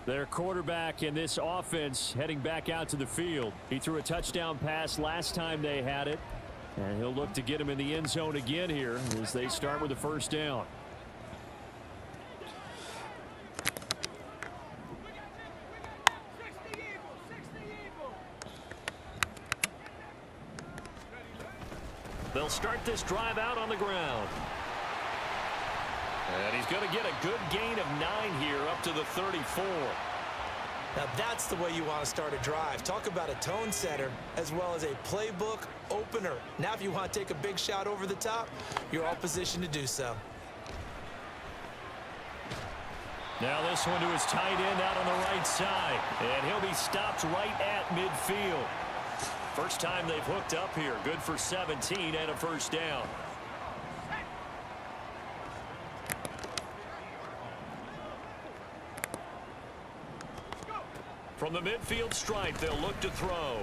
Their quarterback in this offense heading back out to the field. He threw a touchdown pass last time they had it. And he'll look to get him in the end zone again here as they start with the first down. They'll start this drive out on the ground. And he's going to get a good gain of 9 here up to the 34. Now that's the way you want to start a drive. Talk about a tone setter as well as a playbook opener. Now if you want to take a big shot over the top, you're all positioned to do so. Now this one to his tight end out on the right side. And he'll be stopped right at midfield. First time they've hooked up here. Good for 17 and a first down. From the midfield stripe, they'll look to throw.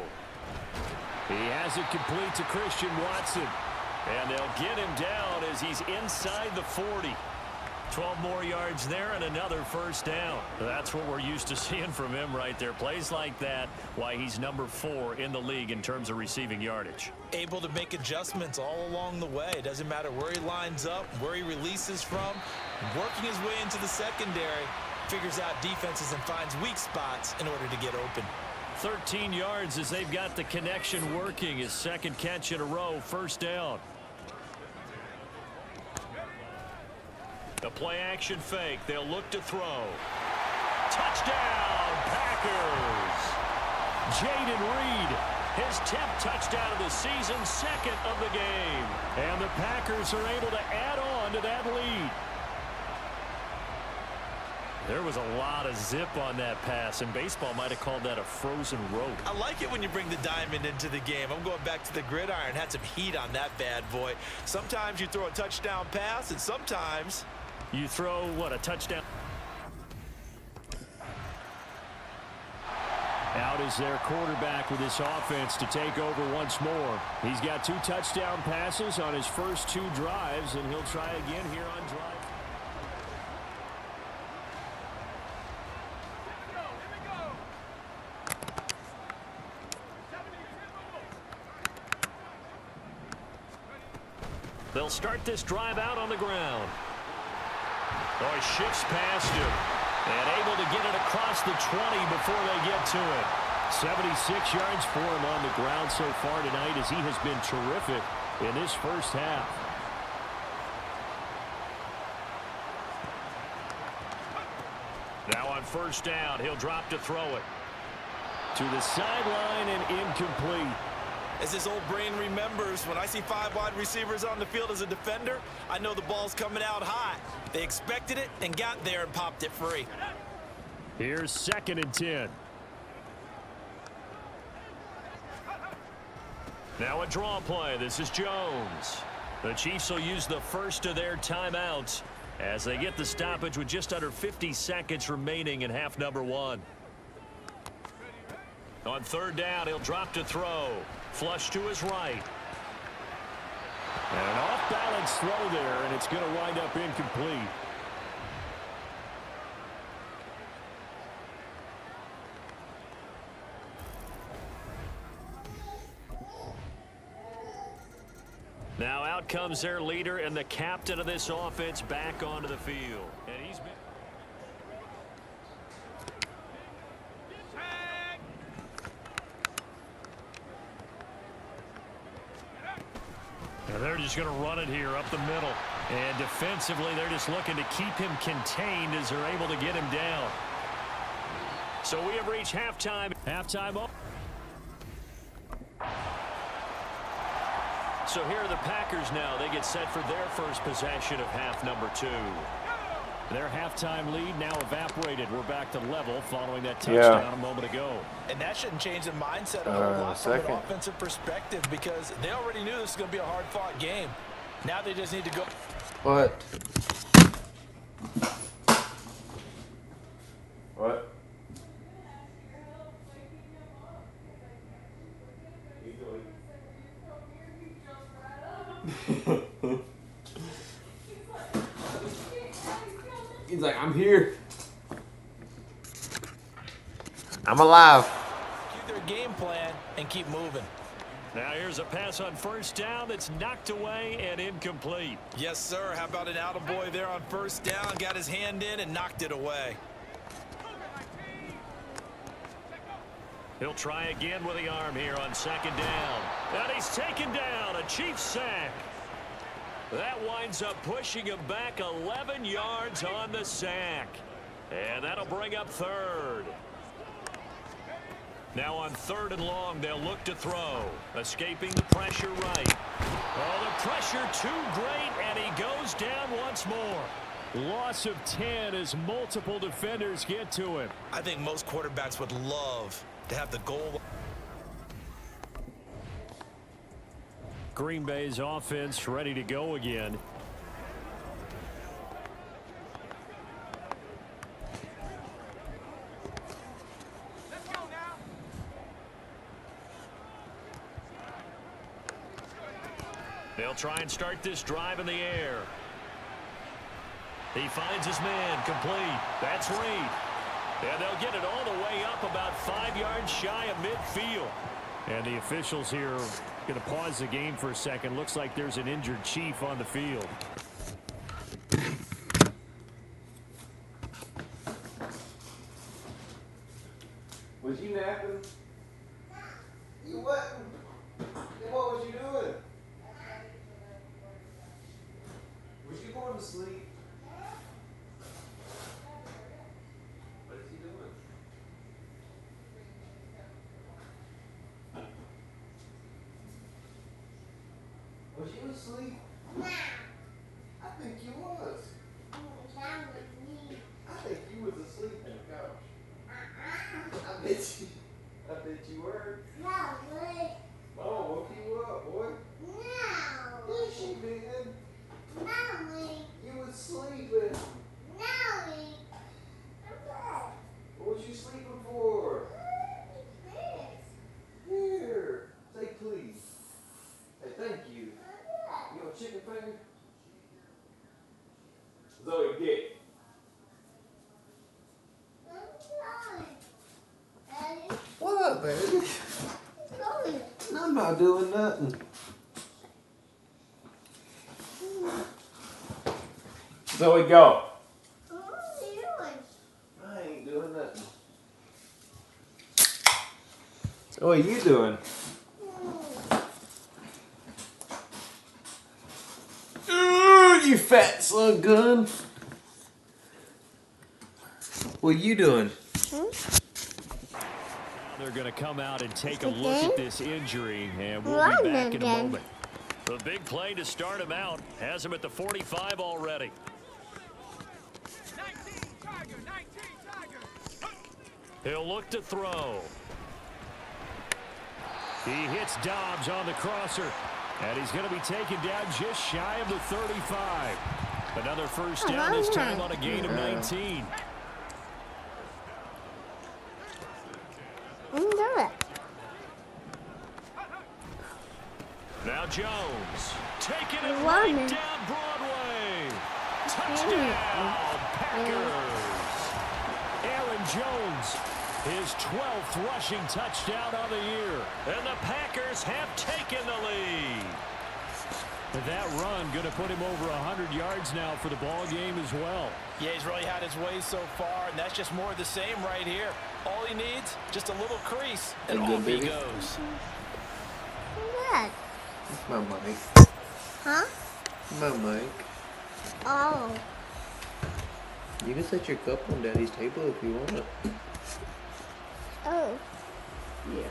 He has it complete to Christian Watson. And they'll get him down as he's inside the 40. 12 more yards there and another first down. That's what we're used to seeing from him right there. Plays like that, why he's number 4 in the league in terms of receiving yardage. Able to make adjustments all along the way. It doesn't matter where he lines up, where he releases from. Working his way into the secondary. Figures out defenses and finds weak spots in order to get open. 13 yards as they've got the connection working. His second catch in a row, first down. The play action fake. They'll look to throw. Touchdown, Packers. Jaden Reed, his 10th touchdown of the season, second of the game. And the Packers are able to add on to that lead. There was a lot of zip on that pass, and baseball might have called that a frozen rope. I like it when you bring the diamond into the game. I'm going back to the gridiron. Had some heat on that bad boy. Sometimes you throw a touchdown pass, and sometimes you throw, what, a touchdown? Out is their quarterback with this offense to take over once more. He's got 2 touchdown passes on his first 2 drives, and he'll try again here on drive. They'll start this drive out on the ground. Oh, he shifts past him. And able to get it across the 20 before they get to it. 76 yards for him on the ground so far tonight as he has been terrific in this first half. Now on first down, he'll drop to throw it. To the sideline and incomplete. as his old brain remembers, when I see 5 wide receivers on the field as a defender, I know the ball's coming out hot. They expected it and got there and popped it free. Here's 2nd and 10. Now a draw play. This is Jones. The Chiefs will use the first of their timeouts as they get the stoppage with just under 50 seconds remaining in half number 1. On 3rd down, he'll drop to throw. Flush to his right. And an off-balance throw there, and it's going to wind up incomplete. Now out comes their leader and the captain of this offense back onto the field. And he's been... And they're just going to run it here up the middle. And defensively, they're just looking to keep him contained as they're able to get him down. So we have reached halftime. Halftime off. So here are the Packers now. They get set for their first possession of half number 2. Their halftime lead now evaporated. We're back to level following that touchdown a moment ago. And that shouldn't change the mindset a whole lot from an offensive perspective, because they already knew this was going to be a hard-fought game. Now they just need to go. What? What? He's like, I'm here. I'm alive. Keep their game plan and keep moving. Now here's a pass on first down that's knocked away and incomplete. Yes, sir. How about an attaboy there on first down? Got his hand in and knocked it away. He'll try again with the arm here on second down. And he's taken down. A Chiefs sack. That winds up pushing him back 11 yards on the sack. And that'll bring up third. Now on third and long, they'll look to throw. Escaping the pressure right. Oh, the pressure too great, and he goes down once more. Loss of 10 as multiple defenders get to him. I think most quarterbacks would love to have the goal. Green Bay's offense ready to go again. They'll try and start this drive in the air. He finds his man complete. That's Reed. And they'll get it all the way up about 5 yards shy of midfield. And the officials here are going to pause the game for a second. Looks like there's an injured Chief on the field. Was you napping? You wasn't. Then what was you doing? Was you going to sleep? What is he doing? Was you asleep? I think you was. I think you was asleep on the couch. I bet you were. Oh, woke you up, boy. Yes, she did. You was sleeping. What was you sleeping for? Here. Say please. Say thank you. You want chicken finger? Zoe, get. What, baby? I'm not doing nothing. Zoe, go. I ain't doing nothing. What are you doing? Ooh, you fat slug gun. What are you doing? They're going to come out and take a look at this injury, and we'll be back in a moment. The big play to start him out has him at the 45 already. He'll look to throw. He hits Dobbs on the crosser, and he's going to be taken down just shy of the 35. Another first down, this time on a gain of 19. Now Jones taking it right down Broadway. Touchdown, Packers. Aaron Jones, his 12th rushing touchdown of the year. And the Packers have taken the lead. That run going to put him over 100 yards now for the ball game as well. Yeah, he's really had his way so far, and that's just more of the same right here. All he needs, just a little crease, and off he goes. What? My mic. Huh? My mic. Oh. You can set your cup on Daddy's table if you want. Oh. Yeah.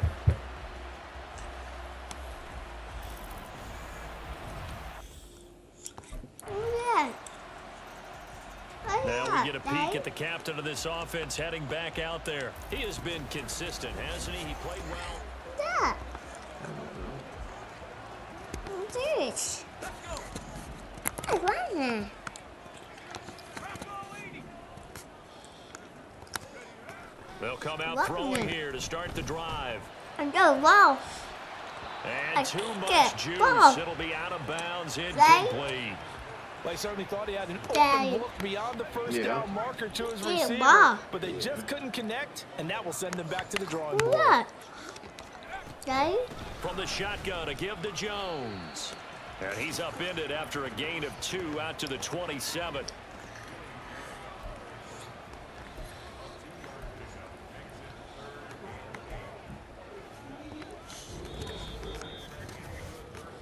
Now we get a peek at the captain of this offense heading back out there. He has been consistent, hasn't he? He played well. That. This. I want that. They'll come out throwing here to start the drive. And go, wow. And too much juice. It'll be out of bounds, incomplete. Well, he certainly thought he had an Daddy. open look beyond the first Yeah. down marker to his Yeah, receiver. ball. But they just couldn't connect, and that will send them back to the drawing board. Look. Daddy. From the shotgun, to give to Jones. And he's upended after a gain of 2 out to the 27.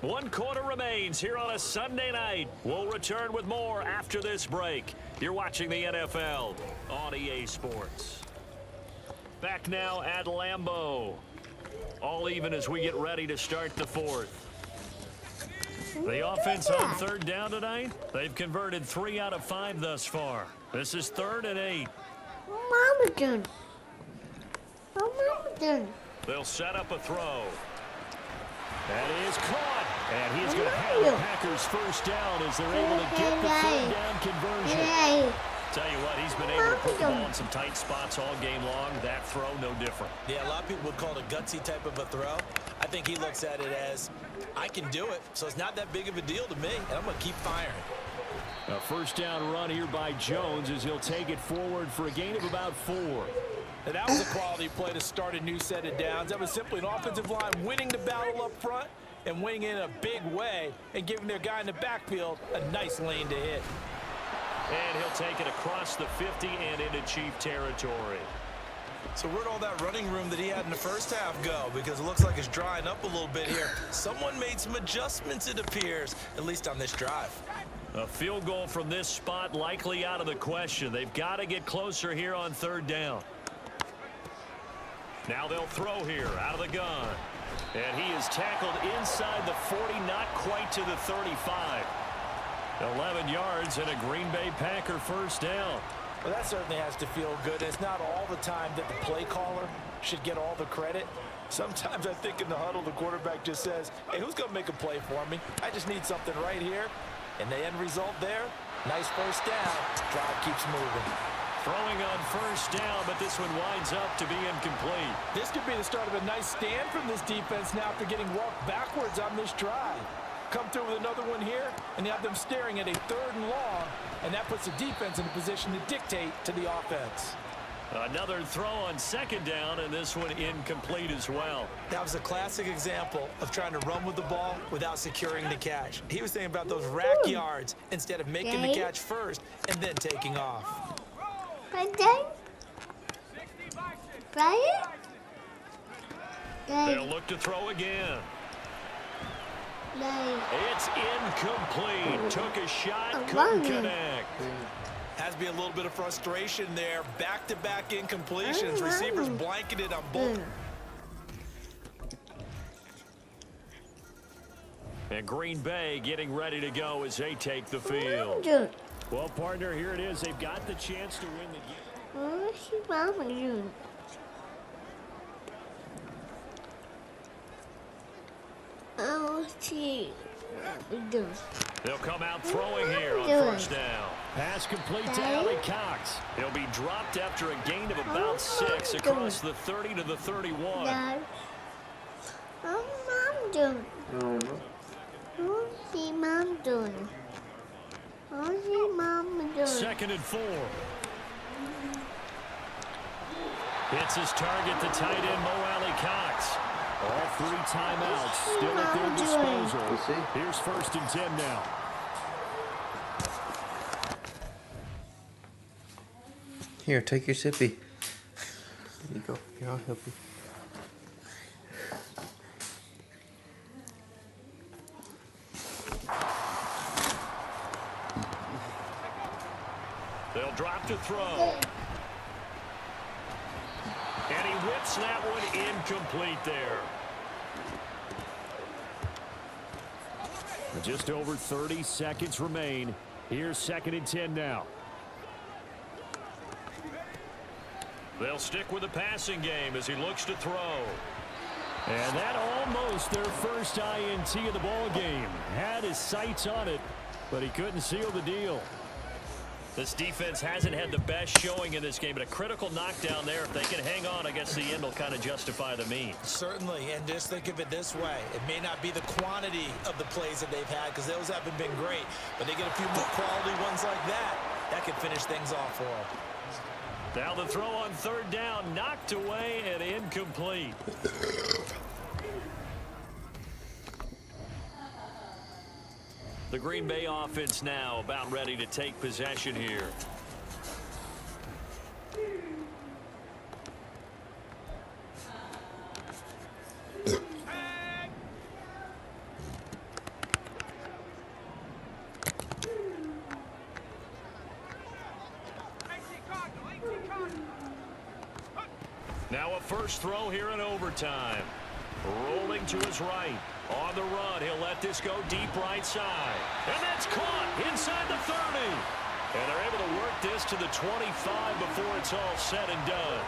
One quarter remains here on a Sunday night. We'll return with more after this break. You're watching the NFL on EA Sports. Back now at Lambeau. All even as we get ready to start the fourth. The offense on third down tonight, they've converted 3 out of 5 thus far. This is 3rd and 8. What Mama doing? What Mama doing? They'll set up a throw. That is caught. And he's going to have the Packers first down as they're able to get the third down conversion. Yay. Tell you what, he's been able to put the ball in some tight spots all game long. That throw, no different. Yeah, a lot of people would call it a gutsy type of a throw. I think he looks at it as, I can do it, so it's not that big of a deal to me, and I'm going to keep firing. A first down run here by Jones as he'll take it forward for a gain of about 4. And that was a quality play to start a new set of downs. That was simply an offensive line winning the battle up front and winning in a big way and giving their guy in the backfield a nice lane to hit. And he'll take it across the 50 and into Chief territory. So where'd all that running room that he had in the first half go? Because it looks like it's drying up a little bit here. Someone made some adjustments, it appears, at least on this drive. A field goal from this spot likely out of the question. They've got to get closer here on third down. Now they'll throw here out of the gun. And he is tackled inside the 40, not quite to the 35. 11 yards and a Green Bay Packer first down. Well, that certainly has to feel good. It's not all the time that the play caller should get all the credit. Sometimes I think in the huddle, the quarterback just says, hey, who's going to make a play for me? I just need something right here. And the end result there, nice first down. Drive keeps moving. Throwing on first down, but this one winds up to be incomplete. This could be the start of a nice stand from this defense now after getting walked backwards on this drive. Come through with another one here, and you have them staring at a 3rd and long, and that puts the defense in a position to dictate to the offense. Another throw on second down, and this one incomplete as well. That was a classic example of trying to run with the ball without securing the catch. He was thinking about those rack yards instead of making the catch first and then taking off. Right there? Right? They'll look to throw again. It's incomplete. Took a shot, couldn't connect. Has to be a little bit of frustration there. Back-to-back incompletions. Receivers blanketed on both. And Green Bay getting ready to go as they take the field. Well, partner, here it is. They've got the chance to win the game. What's your mama doing? Oh, gee. They'll come out throwing here on first down. Pass complete to Allie Cox. He'll be dropped after a gain of about 6 across the 30 to the 31. Dad. What's Mom doing? I don't know. What's your Mom doing? What's your Mama doing? 2nd and 4. Hits his target, the tight end, Mo Alley Cox. All 3 timeouts still at their disposal. We'll see. Here's 1st and 10 now. Here, take your sippy. There you go. Here, I'll help you. They'll drop to throw. And he whips that one incomplete there. Just over 30 seconds remain. Here's 2nd and 10 now. They'll stick with the passing game as he looks to throw. And that almost their first INT of the ball game. Had his sights on it, but he couldn't seal the deal. This defense hasn't had the best showing in this game, but a critical knockdown there. If they can hang on, I guess the end will kind of justify the means. Certainly, and just think of it this way. It may not be the quantity of the plays that they've had because those haven't been great, but they get a few more quality ones like that. That could finish things off for them. Now the throw on third down, knocked away and incomplete. The Green Bay offense now about ready to take possession here. Now a first throw here in overtime. Rolling to his right. On the run, he'll let this go deep right side. And that's caught inside the 30. And they're able to work this to the 25 before it's all said and done.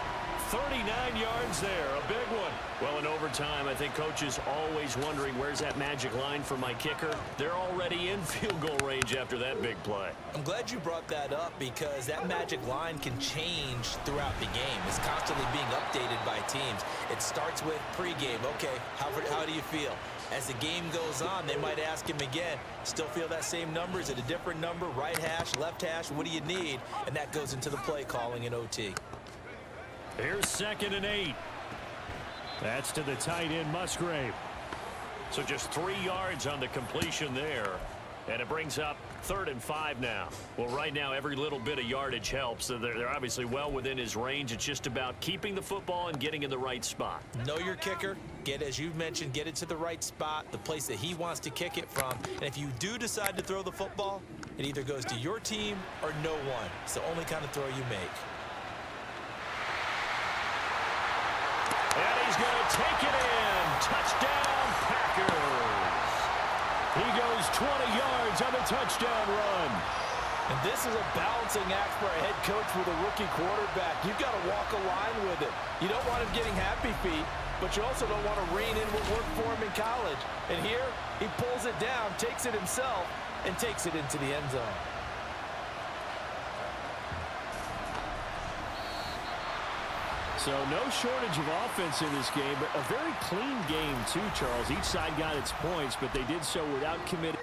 39 yards there, a big one. Well, in overtime, I think Coach is always wondering, where's that magic line for my kicker? They're already in field goal range after that big play. I'm glad you brought that up because that magic line can change throughout the game. It's constantly being updated by teams. It starts with pregame. Okay, how do you feel? As the game goes on, they might ask him again, still feel that same number? Is it a different number? Right hash, left hash? What do you need? And that goes into the play calling in OT. Here's 2nd and 8. That's to the tight end, Musgrave. So just 3 yards on the completion there. And it brings up 3rd and 5 now. Well, right now, every little bit of yardage helps. So they're obviously well within his range. It's just about keeping the football and getting in the right spot. Know your kicker. As you mentioned, get it to the right spot, the place that he wants to kick it from. And if you do decide to throw the football, it either goes to your team or no one. It's the only kind of throw you make. And he's going to take it in. Touchdown, Packers. He goes 20 yards on the touchdown run. And this is a balancing act for a head coach with a rookie quarterback. You've got to walk a line with it. You don't want him getting happy feet, but you also don't want to rein in what worked for him in college. And here, he pulls it down, takes it himself, and takes it into the end zone. So no shortage of offense in this game, but a very clean game too, Charles. Each side got its points, but they did so without committing.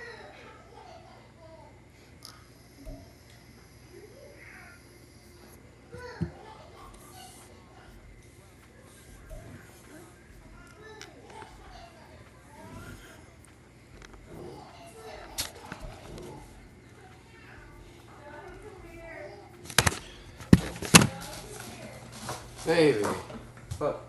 Baby. Fuck.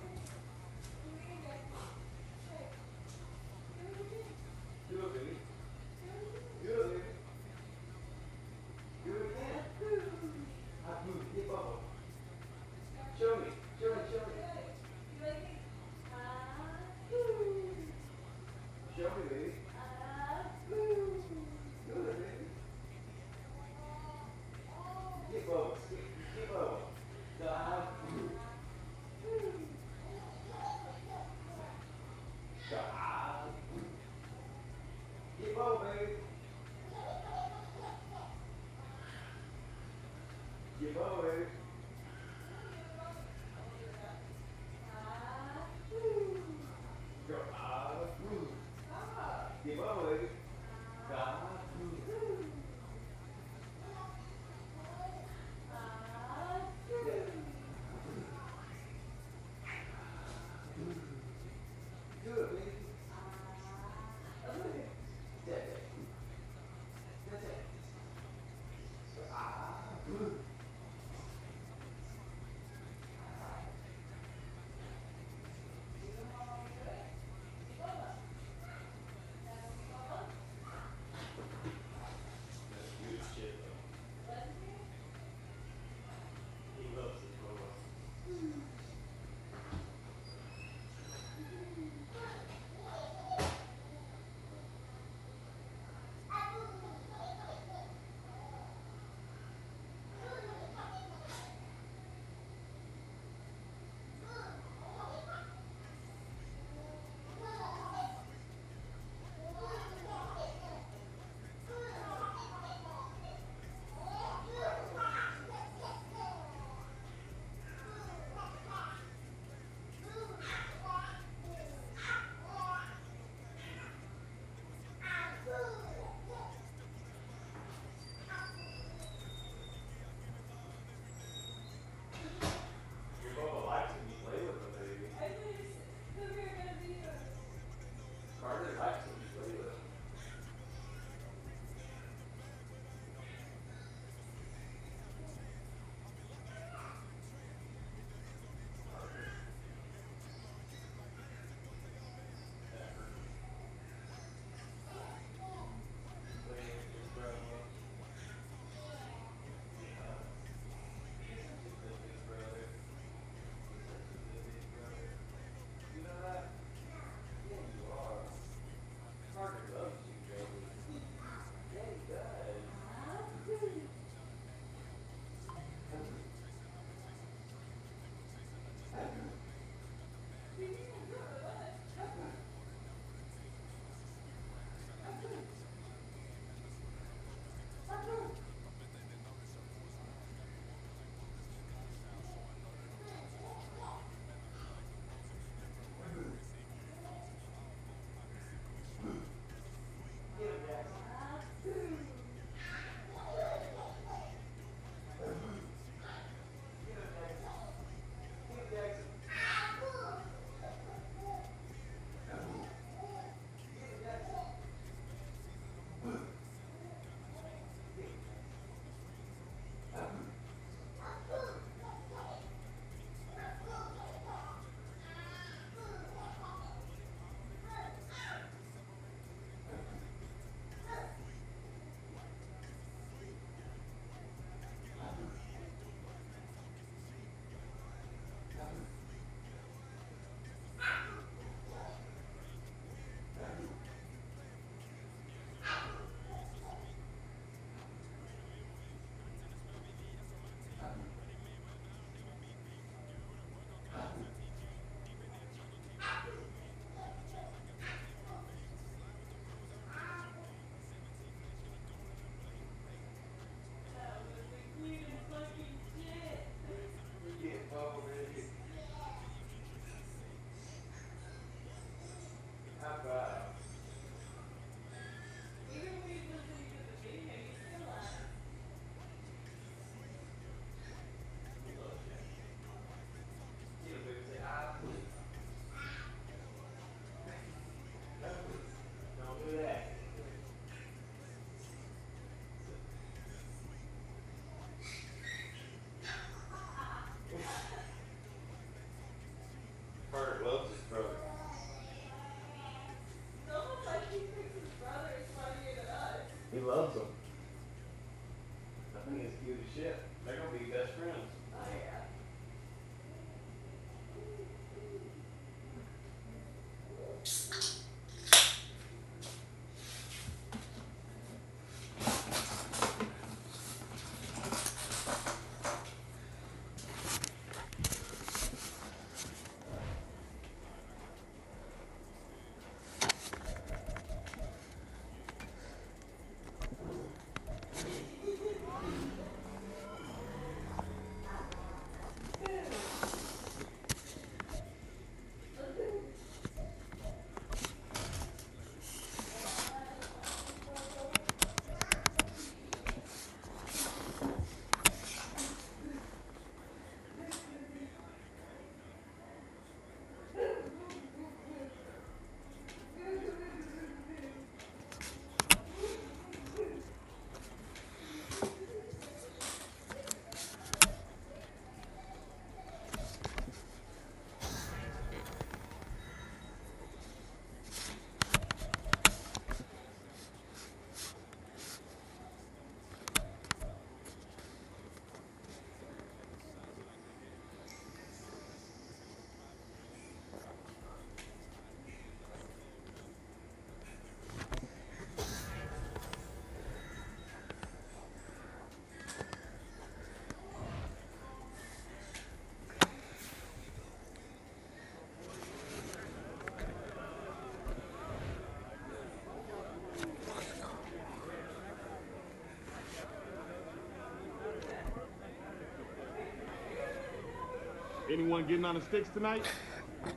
Anyone getting on the sticks tonight?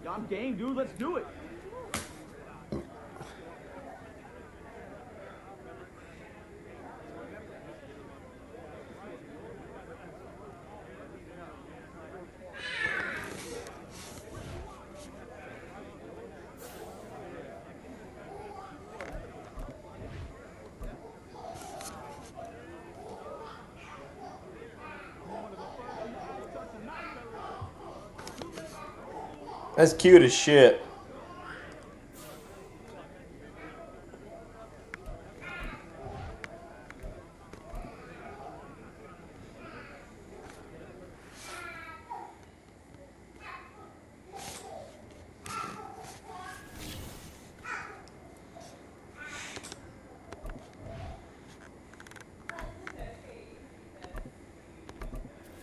I'm game, dude. Let's do it. That's cute as shit.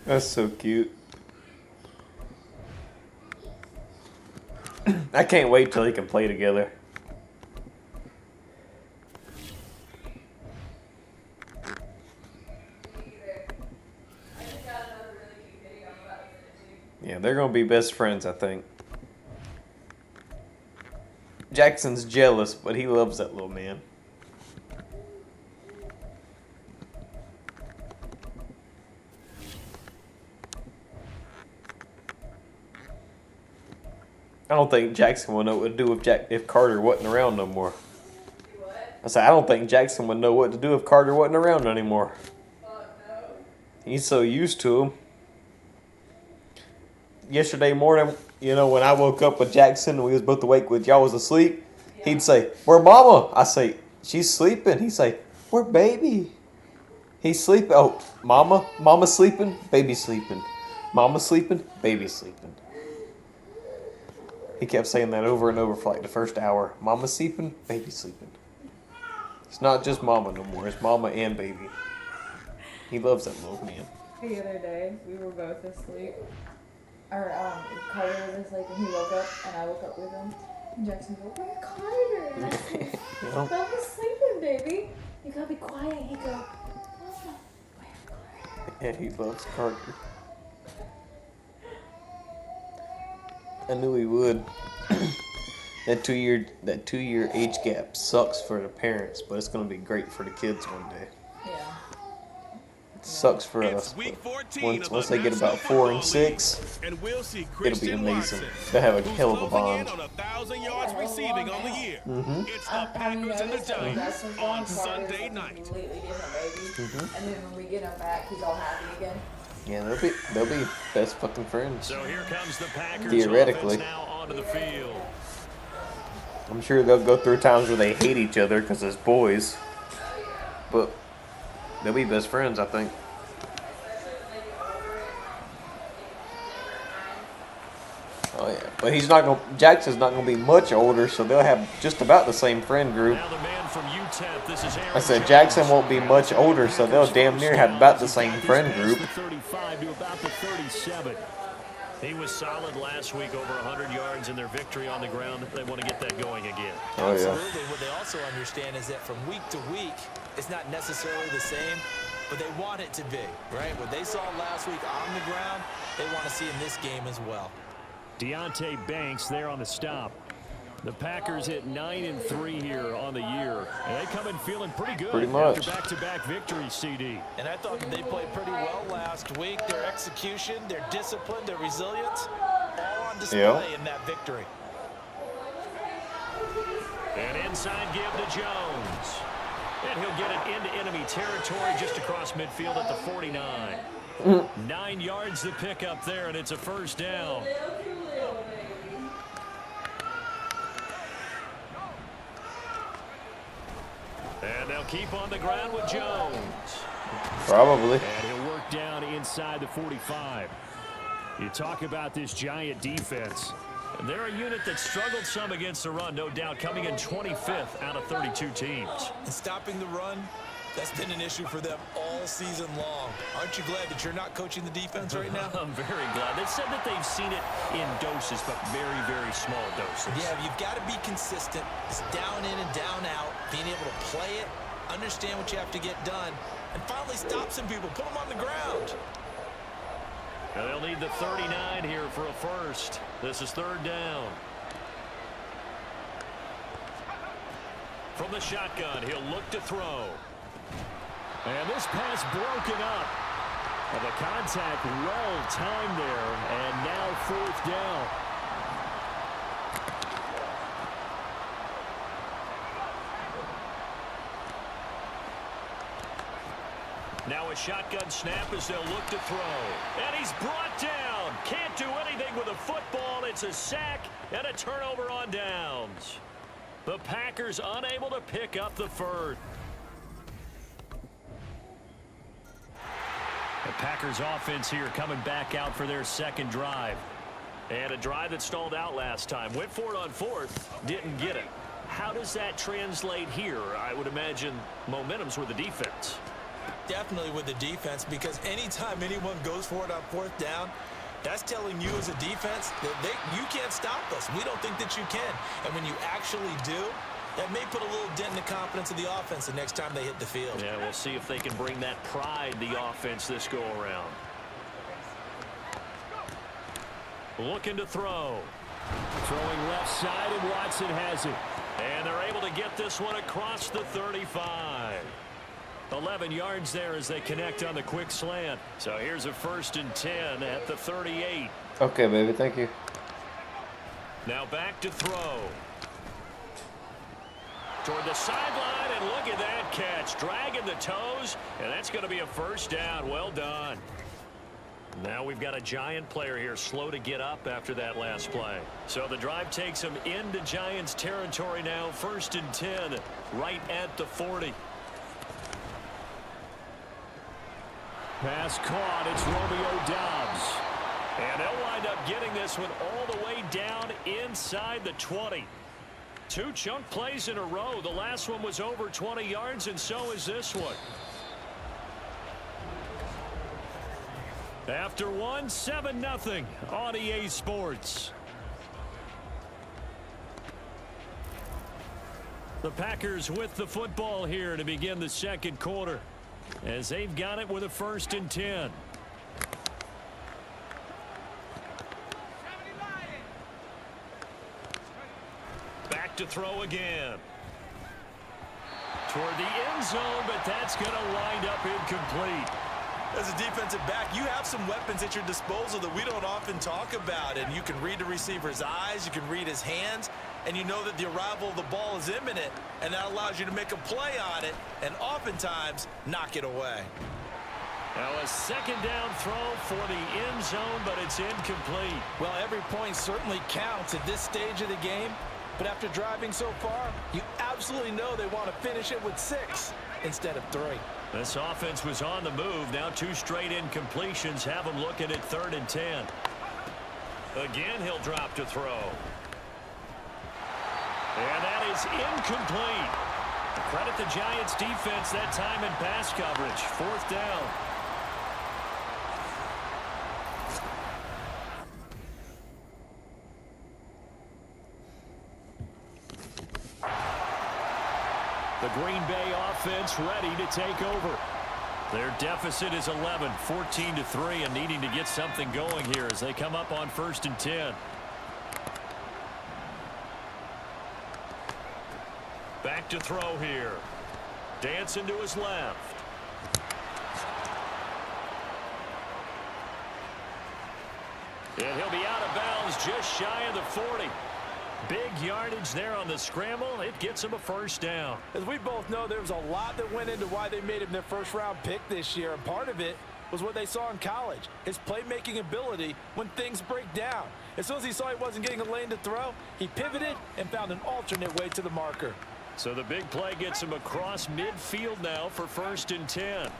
That's so cute. I can't wait till they can play together. Yeah, they're gonna be best friends, I think. Jackson's jealous, but he loves that little man. I don't think Jackson would know what to do if Carter wasn't around no more. What? I said, I don't think Jackson would know what to do if Carter wasn't around anymore. No. He's so used to him. Yesterday morning, you know, when I woke up with Jackson and we was both awake with y'all was asleep, he'd say, "Where Mama?" I say, "She's sleeping." He'd say, "Where Baby?" He's sleeping. Oh, Mama's sleeping, Baby's sleeping. Mama's sleeping, Baby's sleeping. He kept saying that over and over for like the first hour. Mama's sleeping, Baby's sleeping. It's not just Mama no more. It's Mama and Baby. He loves that little man. The other day, we were both asleep. Or, Carter was asleep and he woke up and I woke up with him. And Jackson goes, "Where's Carter?" And I said, Yeah. "Stop sleeping, baby. You gotta be quiet." He goes, "Mama, where's Carter?" Yeah, he loves Carter. I knew he would. That two year age gap sucks for the parents, but it's gonna be great for the kids one day. Yeah. It sucks for us. Once they get about 4 and 6, and we'll see it'll be amazing. They'll have a hell of a bond. on 1,000 yards receiving on the year. It's the Have you Packers and the noticed that when Giants Justin's on gone, Carter's Sunday a night. completely different baby. And then when we get him back, he's all happy again. Yeah, they'll be best fucking friends. So here comes the Packers Theoretically. offense now onto the field. I'm sure they'll go through times where they hate each other because it's boys, but they'll be best friends, I think. Oh yeah, but Jackson's not gonna be much older, so they'll have just about the same friend group. Now the man from UTEP, this is Aaron I said Jones. Jackson won't be much older, so they'll damn near have about the same friend group. The 35 to about the 37. He was solid last week, over 100 yards in their victory on the ground. They want to get that going again. Oh yeah. Absolutely. What they also understand is that from week to week, it's not necessarily the same, but they want it to be, right? What they saw last week on the ground, they want to see in this game as well. Deontay Banks there on the stop. The Packers hit 9-3 here on the year, and they come in feeling pretty good Pretty much. after back-to-back victories, CD. And I thought that they played pretty well last week. Their execution, their discipline, their resilience, all on display in that victory. An inside give to Jones. And he'll get it into enemy territory just across midfield at the 49. 9 yards to pick up there, and it's a first down. And they'll keep on the ground with Jones. Probably. And he'll work down inside the 45. You talk about this Giant defense. They're a unit that struggled some against the run, no doubt, coming in 25th out of 32 teams. And stopping the run, that's been an issue for them all season long. Aren't you glad that you're not coaching the defense right now? I'm very glad. They said that they've seen it in doses, but very, very small doses. Yeah, you've got to be consistent. It's down in and down out, being able to play it, understand what you have to get done, and finally stop some people, put them on the ground. And they'll need the 39 here for a first. This is third down. From the shotgun, he'll look to throw. And this pass broken up. And the contact well timed there. And now fourth down. Now a shotgun snap as they'll look to throw. And he's brought down. Can't do anything with a football. It's a sack and a turnover on downs. The Packers unable to pick up the first. The Packers offense here coming back out for their second drive. And a drive that stalled out last time. Went for it on fourth. Didn't get it. How does that translate here? I would imagine momentum's with the defense. Definitely with the defense, because anytime anyone goes for it on fourth down, that's telling you as a defense that you can't stop us. We don't think that you can. And when you actually do, that may put a little dent in the confidence of the offense the next time they hit the field. Yeah, we'll see if they can bring that pride, the offense, this go-around. Looking to throw. Throwing left side, and Watson has it. And they're able to get this one across the 35. 11 yards there as they connect on the quick slant. So here's a 1st and 10 at the 38. Okay, baby. Thank you. Now back to throw. Toward the sideline, and look at that catch. Dragging the toes, and that's going to be a first down. Well done. Now we've got a Giant player here slow to get up after that last play. So the drive takes them into Giants territory now. 1st and 10 right at the 40. Pass caught. It's Romeo Doubs. And they'll wind up getting this one all the way down inside the 20. 2 chunk plays in a row. The last one was over 20 yards, and so is this one. After one, 7-0 on EA Sports. The Packers with the football here to begin the second quarter, as they've got it with a 1st and 10. Back to throw again. Toward the end zone, but that's going to wind up incomplete. As a defensive back, you have some weapons at your disposal that we don't often talk about. And you can read the receiver's eyes, you can read his hands, and you know that the arrival of the ball is imminent, and that allows you to make a play on it and oftentimes knock it away. Now a 2nd down throw for the end zone, but it's incomplete. Well, every point certainly counts at this stage of the game, but after driving so far, you absolutely know they want to finish it with 6 instead of 3. This offense was on the move. Now 2 straight incompletions have them looking at 3rd and 10. Again, he'll drop to throw. And that is incomplete. Credit the Giants defense that time in pass coverage. 4th down. The Green Bay offense ready to take over. Their deficit is 11, 14-3, and needing to get something going here as they come up on 1st and 10. Back to throw here. Dancing to his left. And he'll be out of bounds just shy of the 40. Big yardage there on the scramble. It gets him a 1st down. As we both know, there was a lot that went into why they made him their 1st-round pick this year, and part of it was what they saw in college, his playmaking ability when things break down. As soon as he saw he wasn't getting a lane to throw, he pivoted and found an alternate way to the marker. So the big play gets him across midfield now for 1st and 10.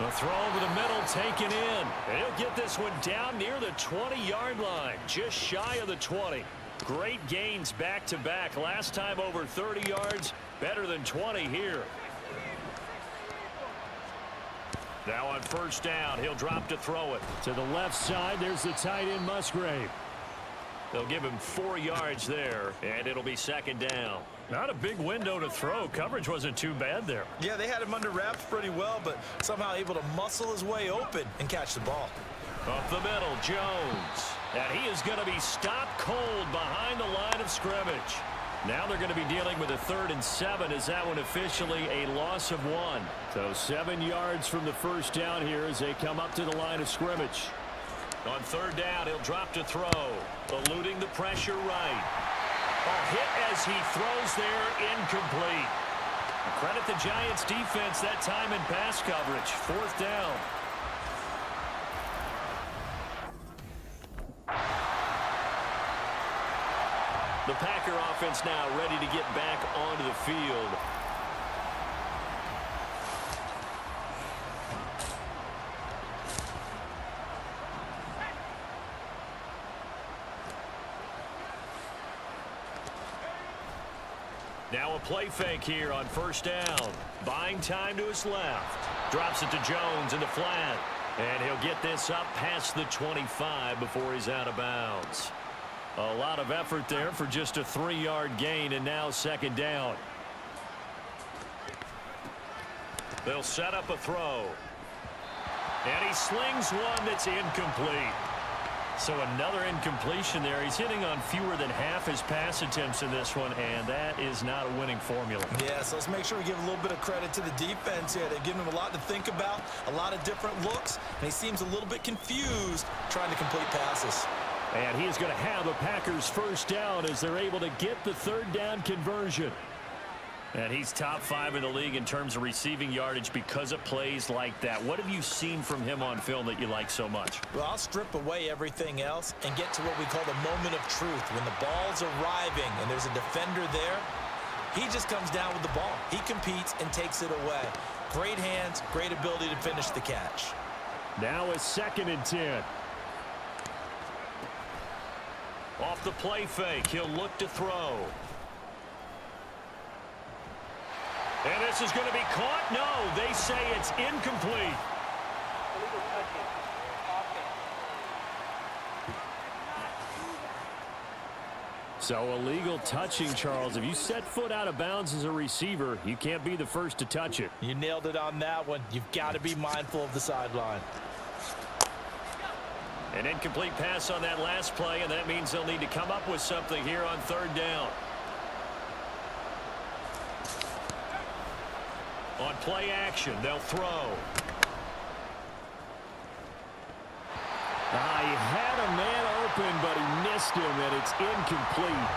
A throw over the middle taken in. And he'll get this one down near the 20-yard line, just shy of the 20. Great gains back-to-back. Last time over 30 yards, better than 20 here. Now on 1st down, he'll drop to throw it. To the left side, there's the tight end Musgrave. They'll give him 4 yards there, and it'll be 2nd down. Not a big window to throw. Coverage wasn't too bad there. Yeah, they had him under wraps pretty well, but somehow able to muscle his way open and catch the ball. Up the middle, Jones. And he is going to be stopped cold behind the line of scrimmage. Now they're going to be dealing with a 3rd and 7 as that one officially a loss of 1. So 7 yards from the first down here as they come up to the line of scrimmage. On 3rd down, he'll drop to throw, eluding the pressure right. A hit as he throws there, incomplete. Credit the Giants defense that time in pass coverage. 4th down. The Packer offense now ready to get back onto the field. Now a play fake here on 1st down. Buying time to his left. Drops it to Jones in the flat. And he'll get this up past the 25 before he's out of bounds. A lot of effort there for just a 3-yard gain, and now 2nd down. They'll set up a throw. And he slings one that's incomplete. So another incompletion there. He's hitting on fewer than half his pass attempts in this one, and that is not a winning formula. Yeah, so let's make sure we give a little bit of credit to the defense here. They've given him a lot to think about, a lot of different looks, and he seems a little bit confused trying to complete passes. And he is going to have the Packers 1st down as they're able to get the 3rd down conversion. And he's top 5 in the league in terms of receiving yardage because of plays like that. What have you seen from him on film that you like so much? Well, I'll strip away everything else and get to what we call the moment of truth. When the ball's arriving and there's a defender there, he just comes down with the ball. He competes and takes it away. Great hands, great ability to finish the catch. Now a 2nd and 10. Off the play fake, he'll look to throw. And this is going to be caught. No, they say it's incomplete. So illegal touching, Charles. If you set foot out of bounds as a receiver, you can't be the first to touch it. You nailed it on that one. You've got to be mindful of the sideline. An incomplete pass on that last play, and that means they'll need to come up with something here on 3rd down. On play action, they'll throw. He had a man open, but he missed him, and it's incomplete.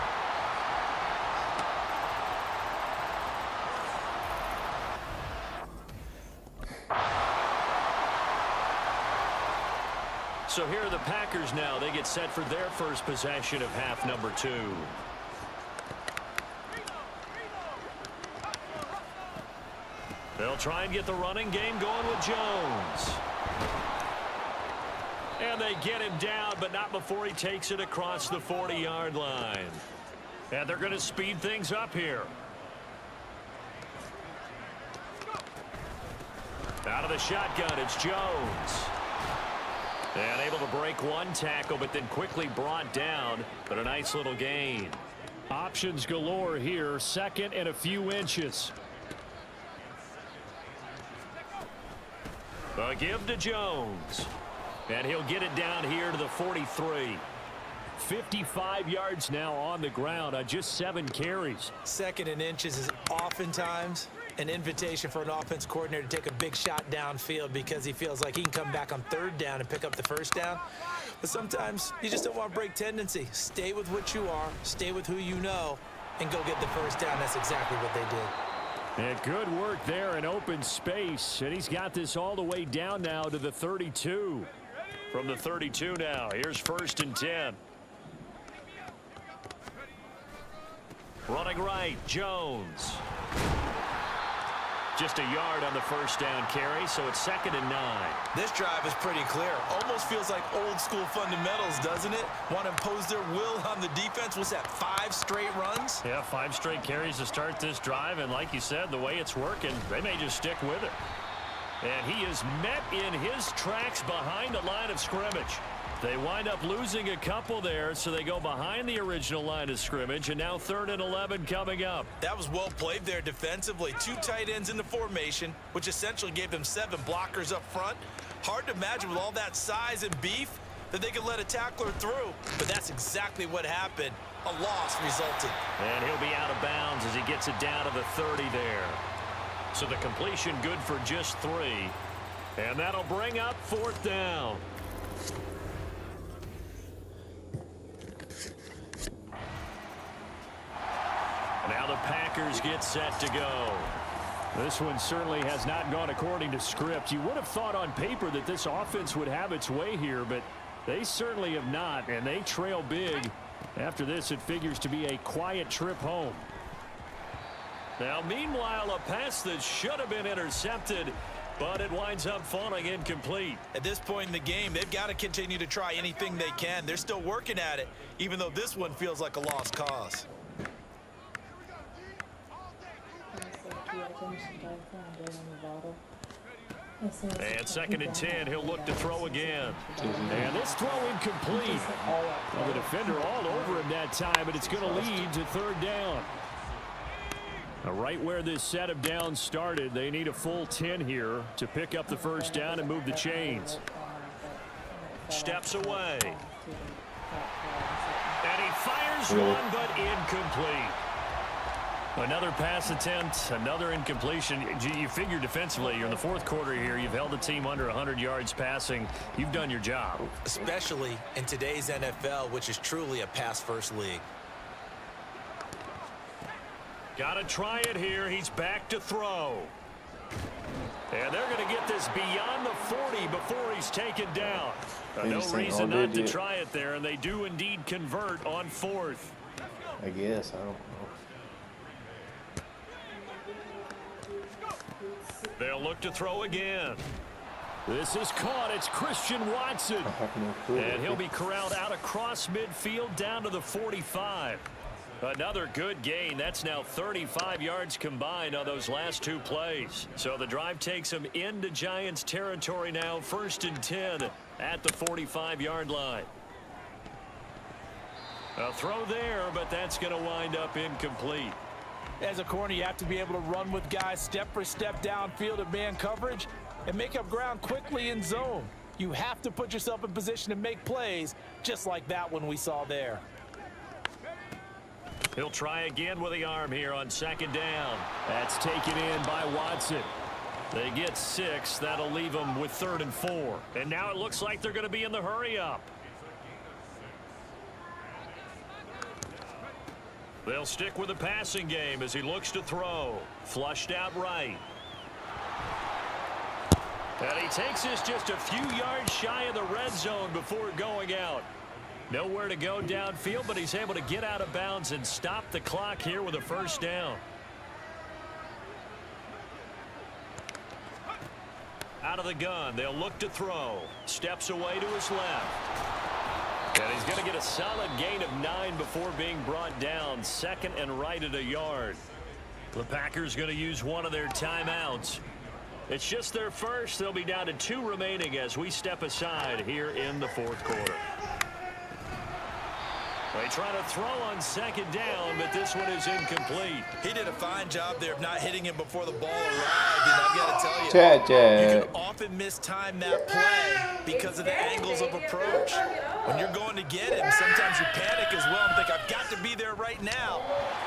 So here are the Packers now. They get set for their first possession of half number 2. They'll try and get the running game going with Jones. And they get him down, but not before he takes it across the 40-yard line. And they're going to speed things up here. Out of the shotgun, it's Jones. And able to break one tackle, but then quickly brought down. But a nice little gain. Options galore here. 2nd and a few inches. A give to Jones. And he'll get it down here to the 43. 55 yards now on the ground on just 7 carries. 2nd and inches is oftentimes an invitation for an offense coordinator to take a big shot downfield because he feels like he can come back on 3rd down and pick up the 1st down. But sometimes you just don't want to break tendency. Stay with what you are, stay with who you know, and go get the 1st down. That's exactly what they did. And good work there in open space. And he's got this all the way down now to the 32. From the 32 now, here's 1st and 10. Running right, Jones. Just a yard on the 1st down carry, so it's 2nd and 9. This drive is pretty clear. Almost feels like old school fundamentals, doesn't it? Want to impose their will on the defense. Was that 5 straight runs? Yeah, 5 straight carries to start this drive, and like you said, the way it's working, they may just stick with it. And he is met in his tracks behind the line of scrimmage. They wind up losing a couple there, so they go behind the original line of scrimmage, and now 3rd and 11 coming up. That was well played there defensively. 2 tight ends in the formation, which essentially gave them 7 blockers up front. Hard to imagine with all that size and beef that they could let a tackler through, but that's exactly what happened. A loss resulted. And he'll be out of bounds as he gets it down to the 30 there. So the completion good for just 3. And that'll bring up 4th down. Now the Packers get set to go. This one certainly has not gone according to script. You would have thought on paper that this offense would have its way here, but they certainly have not, and they trail big. After this, it figures to be a quiet trip home. Now, meanwhile, a pass that should have been intercepted, but it winds up falling incomplete. At this point in the game, they've got to continue to try anything they can. They're still working at it, even though this one feels like a lost cause. And 2nd and 10, he'll look to throw again. And this throw incomplete. Well, the defender all over him that time, but it's going to lead to 3rd down. Now, right where this set of downs started, they need a full 10 here to pick up the 1st down and move the chains. Steps away. And he fires one, but incomplete. Another pass attempt, another incompletion. You figure defensively, you're in the 4th quarter here. You've held the team under 100 yards passing. You've done your job. Especially in today's NFL, which is truly a pass-first league. Got to try it here. He's back to throw. And they're going to get this beyond the 40 before he's taken down. No reason not to try it there, and they do indeed convert on 4th. I guess. I don't know. They'll look to throw again. This is caught. It's Christian Watson. And he'll be corralled out across midfield down to the 45. Another good gain. That's now 35 yards combined on those last 2 plays. So the drive takes them into Giants territory now. 1st and 10 at the 45-yard line. A throw there, but that's going to wind up incomplete. As a corner, you have to be able to run with guys step for step downfield at man coverage and make up ground quickly in zone. You have to put yourself in position to make plays, just like that one we saw there. He'll try again with the arm here on 2nd down. That's taken in by Watson. They get 6. That'll leave them with 3rd and 4. And now it looks like they're going to be in the hurry-up. They'll stick with the passing game as he looks to throw. Flushed out right. And he takes this just a few yards shy of the red zone before going out. Nowhere to go downfield, but he's able to get out of bounds and stop the clock here with a 1st down. Out of the gun, they'll look to throw. Steps away to his left. And he's going to get a solid gain of 9 before being brought down. 2nd and right at a yard. The Packers going to use one of their timeouts. It's just their first. They'll be down to 2 remaining as we step aside here in the 4th quarter. They try to throw on 2nd down, but this one is incomplete. He did a fine job there of not hitting him before the ball arrived, and I've got to tell you, you can often mistime that play because of the angles of approach. When you're going to get him, sometimes you panic as well and think, I've got to be there right now.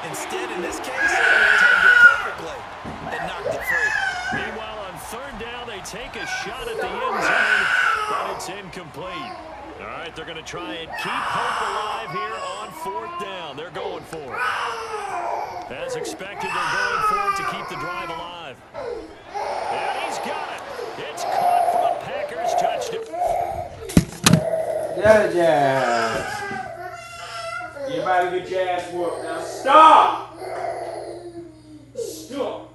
Instead, in this case, timed it perfectly and knocked it free. Meanwhile, on 3rd down, they take a shot at the end zone, but it's incomplete. All right, they're going to try and keep hope alive here on 4th down. They're going for it. As expected, they're going for it to keep the drive alive. And he's got it. It's caught for a Packers touchdown. You about to get your ass whooped. Now stop! Stop!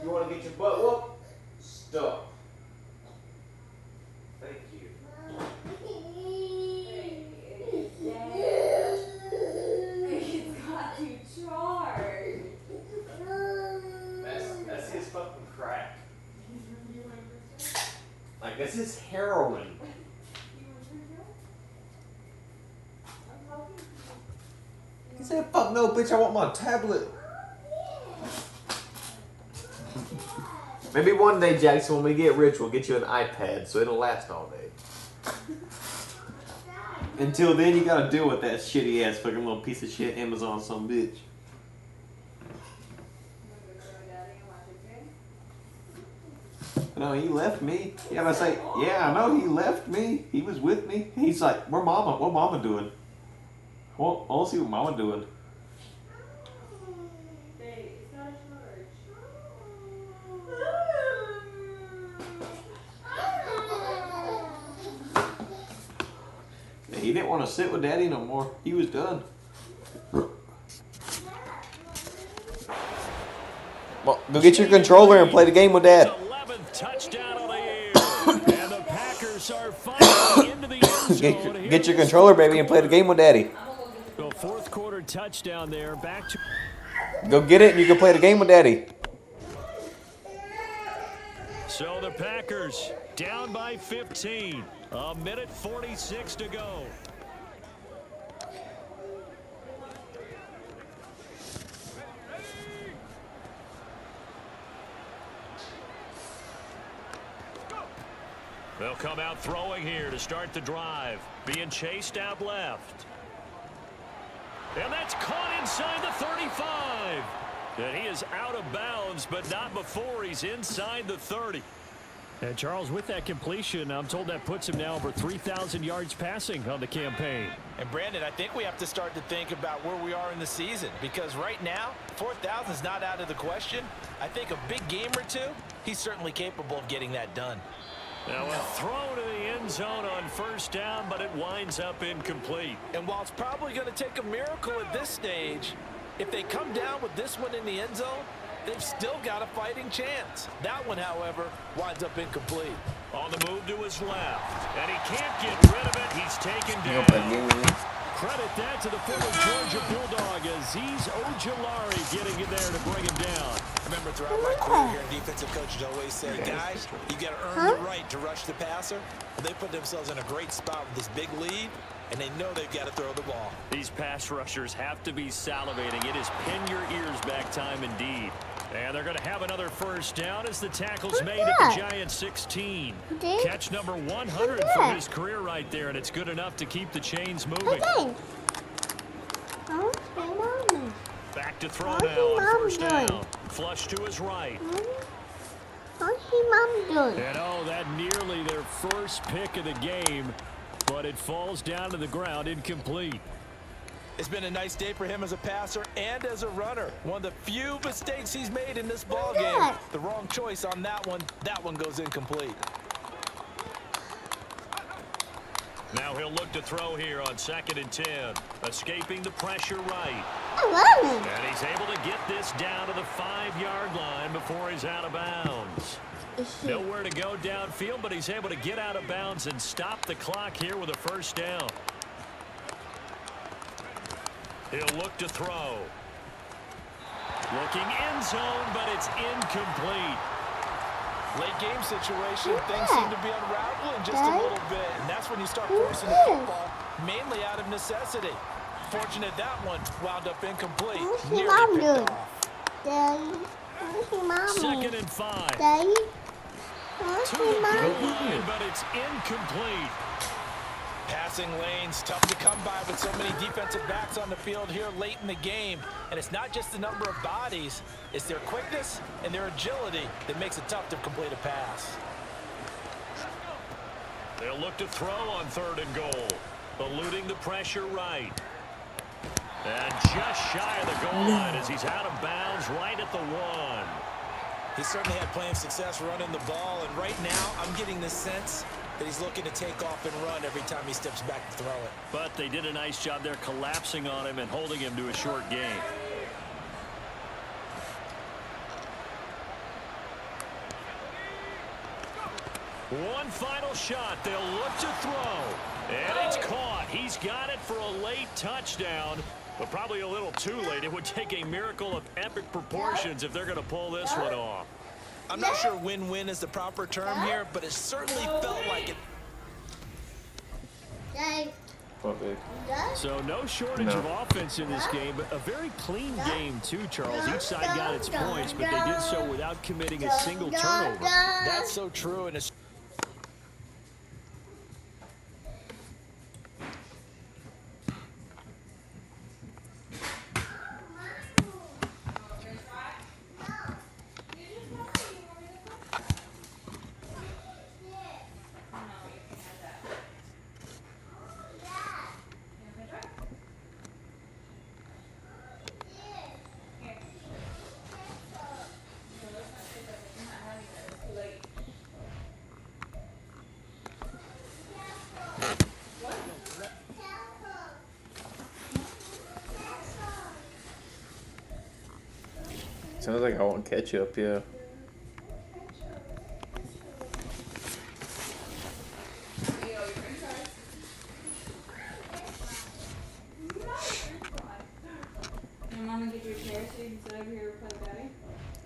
You want to get your butt whooped? Stop. Thank you. That's his fucking crack. Like, this is heroin. He said, fuck no, bitch, I want my tablet. Maybe one day, Jackson, when we get rich, we'll get you an iPad so it'll last all day. Until then, you gotta deal with that shitty ass fucking little piece of shit Amazon some bitch. No, he left me. Yeah, I say, yeah, I know he left me. He was with me. He's like, where mama? What mama doing? Well, I want to see what mama doing. He didn't want to sit with Daddy no more. He was done. Well, go get your controller and play the game with Dad. 11th touchdown on the year. And the Packers are finally into the end zone. Get your controller, baby, and play the game with Daddy. The fourth quarter touchdown there. Back to. Go get it and you can play the game with Daddy. So the Packers down by 15. A minute 46 to go. They'll come out throwing here to start the drive. Being chased out left. And that's caught inside the 35. And he is out of bounds, but not before he's inside the 30. And Charles, with that completion, I'm told that puts him now over 3,000 yards passing on the campaign. And Brandon, I think we have to start to think about where we are in the season, because right now, 4,000 is not out of the question. I think a big game or two, he's certainly capable of getting that done. Now a throw to the end zone on first down, but it winds up incomplete. And while it's probably going to take a miracle at this stage, if they come down with this one in the end zone, they've still got a fighting chance. That one, however, winds up incomplete. On the move to his left, and he can't get rid of it. He's taken down. Credit that to the former Georgia Bulldog, Azeez Ojulari getting in there to bring him down. Remember, throughout my career here, defensive coaches always say, guys, you got to earn the right to rush the passer. Well, they put themselves in a great spot with this big lead, and they know they've got to throw the ball. These pass rushers have to be salivating. It is pin your ears back time indeed. And they're going to have another first down as the tackle's made at the Giants 16. Catch number 100 for his career right there, and it's good enough to keep the chains moving. Back to throw now on first down. Flush to his right. And oh, that nearly their first pick of the game, but it falls down to the ground incomplete. It's been a nice day for him as a passer and as a runner. One of the few mistakes he's made in this ball game. The wrong choice on that one. That one goes incomplete. Now he'll look to throw here on 2nd and 10. Escaping the pressure right. And he's able to get this down to the 5-yard line before he's out of bounds. Nowhere to go downfield, but he's able to get out of bounds and stop the clock here with a first down. He'll look to throw. Looking end zone, but it's incomplete. Late game situation, things seem to be unraveling just a little bit, and that's when you start forcing the football, mainly out of necessity. Fortunate that one wound up incomplete. Nearly picked off. 2nd and 5. To the goal line, but it's incomplete. Passing lanes, tough to come by with so many defensive backs on the field here late in the game. And it's not just the number of bodies, it's their quickness and their agility that makes it tough to complete a pass. They'll look to throw on 3rd and goal. Eluding the pressure right. And just shy of the goal line as he's out of bounds right at the 1. He certainly had plenty of success running the ball, and right now I'm getting the sense that he's looking to take off and run every time he steps back to throw it. But they did a nice job there collapsing on him and holding him to a short gain. One final shot. They'll look to throw. And it's caught. He's got it for a late touchdown. But probably a little too late. It would take a miracle of epic proportions if they're going to pull this one off. I'm not sure win-win is the proper term here, but it certainly felt like it. What, big? So no shortage of offense in this game, but a very clean game too, Charles. Each side got its points, but they did so without committing a single turnover. That's so true. And it's Sounds like I want ketchup, yeah. Your mama get your chair so you can sit over here and play daddy?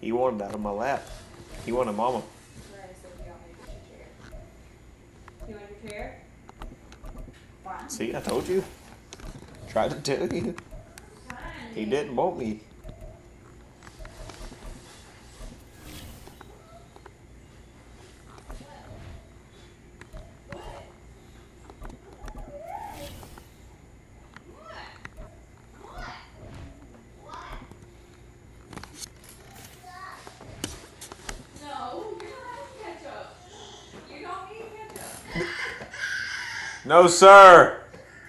He wanted that on my lap. He wanted mama. Right, so you want me to get your chair? You want your chair? Fine. See, I told you. Tried to tell you. He didn't want me. No, sir.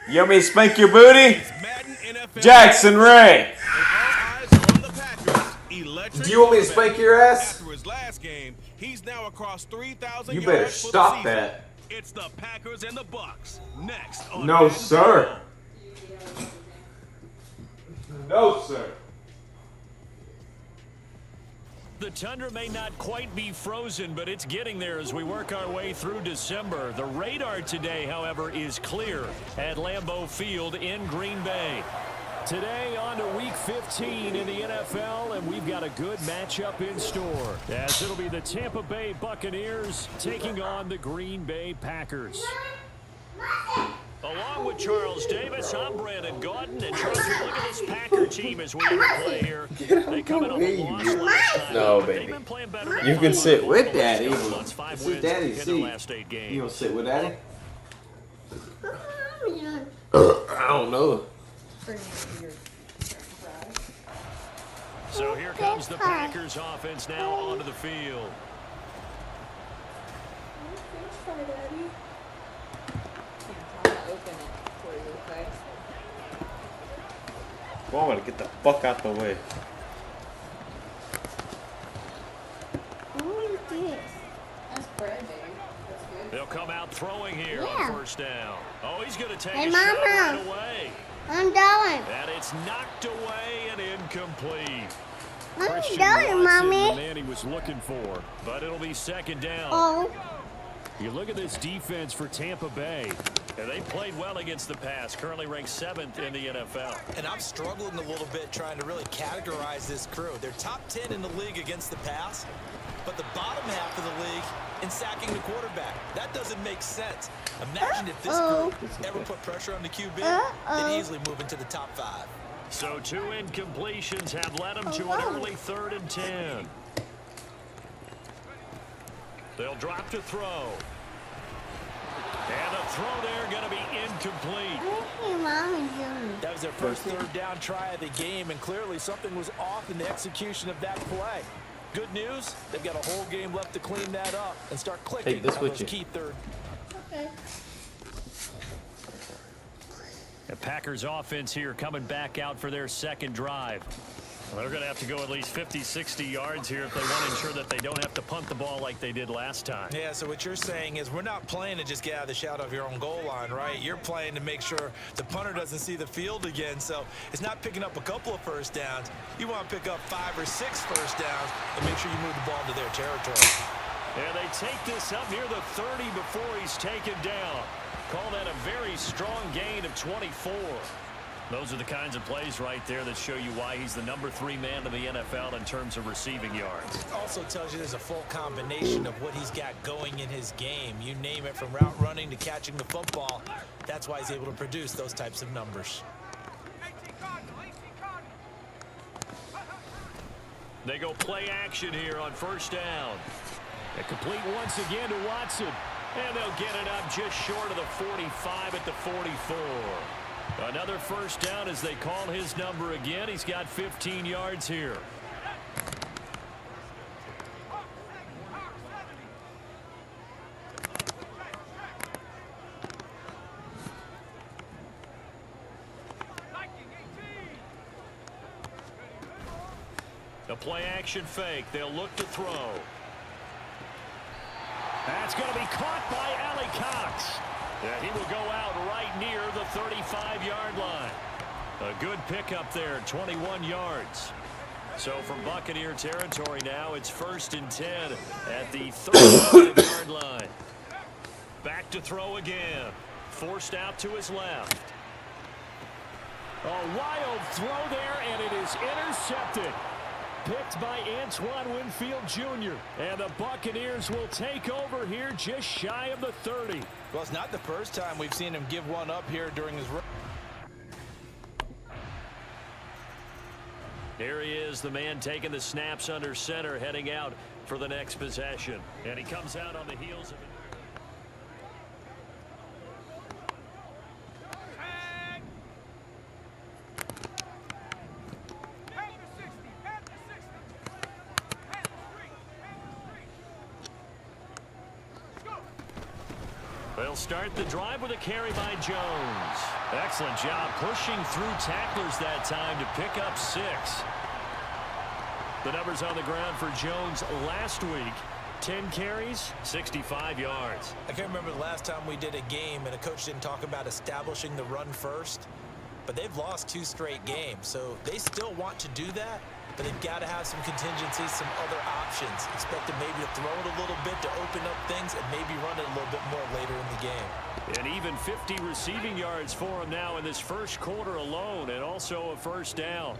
You want me to spank your booty? Jackson Ray. Do you want me to spank your ass? After his last game, he's now across 3,000 You yards better for the stop season. that. It's the Packers and the Bucks next on No, sir. No, sir. The tundra may not quite be frozen, but it's getting there as we work our way through December. The radar today, however, is clear at Lambeau Field in Green Bay. Today on to Week 15 in the NFL, and we've got a good matchup in store, as it'll be the Tampa Bay Buccaneers taking on the Green Bay Packers. Along with Charles Davis, I'm Brandon Gaudin, and Charles, look at this Packer team as we play here. They come in off a loss last time. No, but baby. they've been playing better than You can sit with 500 Daddy. months, 5 This is wins Daddy's in seat. the last 8 games. You gonna sit with Daddy? I don't know. So here comes the Packers offense now onto the field. Well, I'm gonna get the fuck out the way. Who is this? That's bread, baby. That's good. They'll come out throwing here Yeah. on first down. Oh, he's going to take Hey, a shot Mama. right away. I'm going. And it's knocked away and incomplete. I'm Christian going, Watson, Mommy. the man he was looking for. But it'll be second down. Oh. You look at this defense for Tampa Bay. And they played well against the pass, currently ranked 7th in the NFL. And I'm struggling a little bit trying to really categorize this crew. They're top 10 in the league against the pass, but the bottom half of the league in sacking the quarterback. That doesn't make sense. Imagine if this group ever put pressure on the QB, they'd easily move into the top 5. So 2 incompletions have led them to an early 3rd and 10. They'll drop to throw. And a throw there going to be incomplete. Hey, Mommy doing? That was their first third down try of the game, and clearly something was off in the execution of that play. Good news, they've got a whole game left to clean that up and start clicking Take this on with those you. key third. Okay. The Packers offense here coming back out for their second drive. Well, they're going to have to go at least 50, 60 yards here if they want to ensure that they don't have to punt the ball like they did last time. Yeah, so what you're saying is we're not playing to just get out of the shadow of your own goal line, right? You're playing to make sure the punter doesn't see the field again. So it's not picking up a couple of first downs. You want to pick up 5 or 6 first downs and make sure you move the ball into their territory. And they take this up near the 30 before he's taken down. Call that a very strong gain of 24. Those are the kinds of plays right there that show you why he's the #3 man in the NFL in terms of receiving yards. Also tells you there's a full combination of what he's got going in his game. You name it, from route running to catching the football. That's why he's able to produce those types of numbers. They go play action here on first down. A complete once again to Watson. And they'll get it up just short of the 45 at the 44. Another first down as they call his number again. He's got 15 yards here. The play action fake. They'll look to throw. That's going to be caught by Allie Cox. And he will go out right near the 35-yard line. A good pickup there, 21 yards. So from Buccaneer territory now, it's 1st and 10 at the 35-yard line. Back to throw again. Forced out to his left. A wild throw there, and it is intercepted. Picked by Antoine Winfield Jr. And the Buccaneers will take over here just shy of the 30. Well, it's not the first time we've seen him give one up here during his run. Here he is, the man taking the snaps under center, heading out for the next possession. And he comes out on the heels of it. They'll start the drive with a carry by Jones. Excellent job pushing through tacklers that time to pick up 6. The numbers on the ground for Jones last week. 10 carries, 65 yards. I can't remember the last time we did a game and a coach didn't talk about establishing the run first. But they've lost 2 straight games, so they still want to do that. But they've got to have some contingencies, some other options. Expect them maybe to throw it a little bit to open up things and maybe run it a little bit more later in the game. And even 50 receiving yards for him now in this first quarter alone, and also a first down.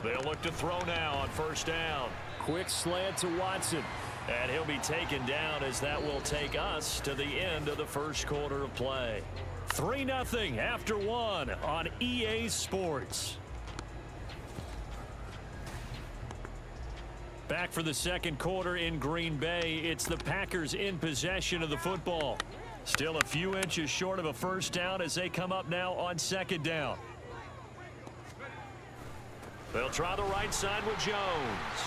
They'll look to throw now on first down. Quick slant to Watson. And he'll be taken down as that will take us to the end of the first quarter of play. 3-0 after 1 on EA Sports. Back for the second quarter in Green Bay. It's the Packers in possession of the football. Still a few inches short of a first down as they come up now on second down. They'll try the right side with Jones.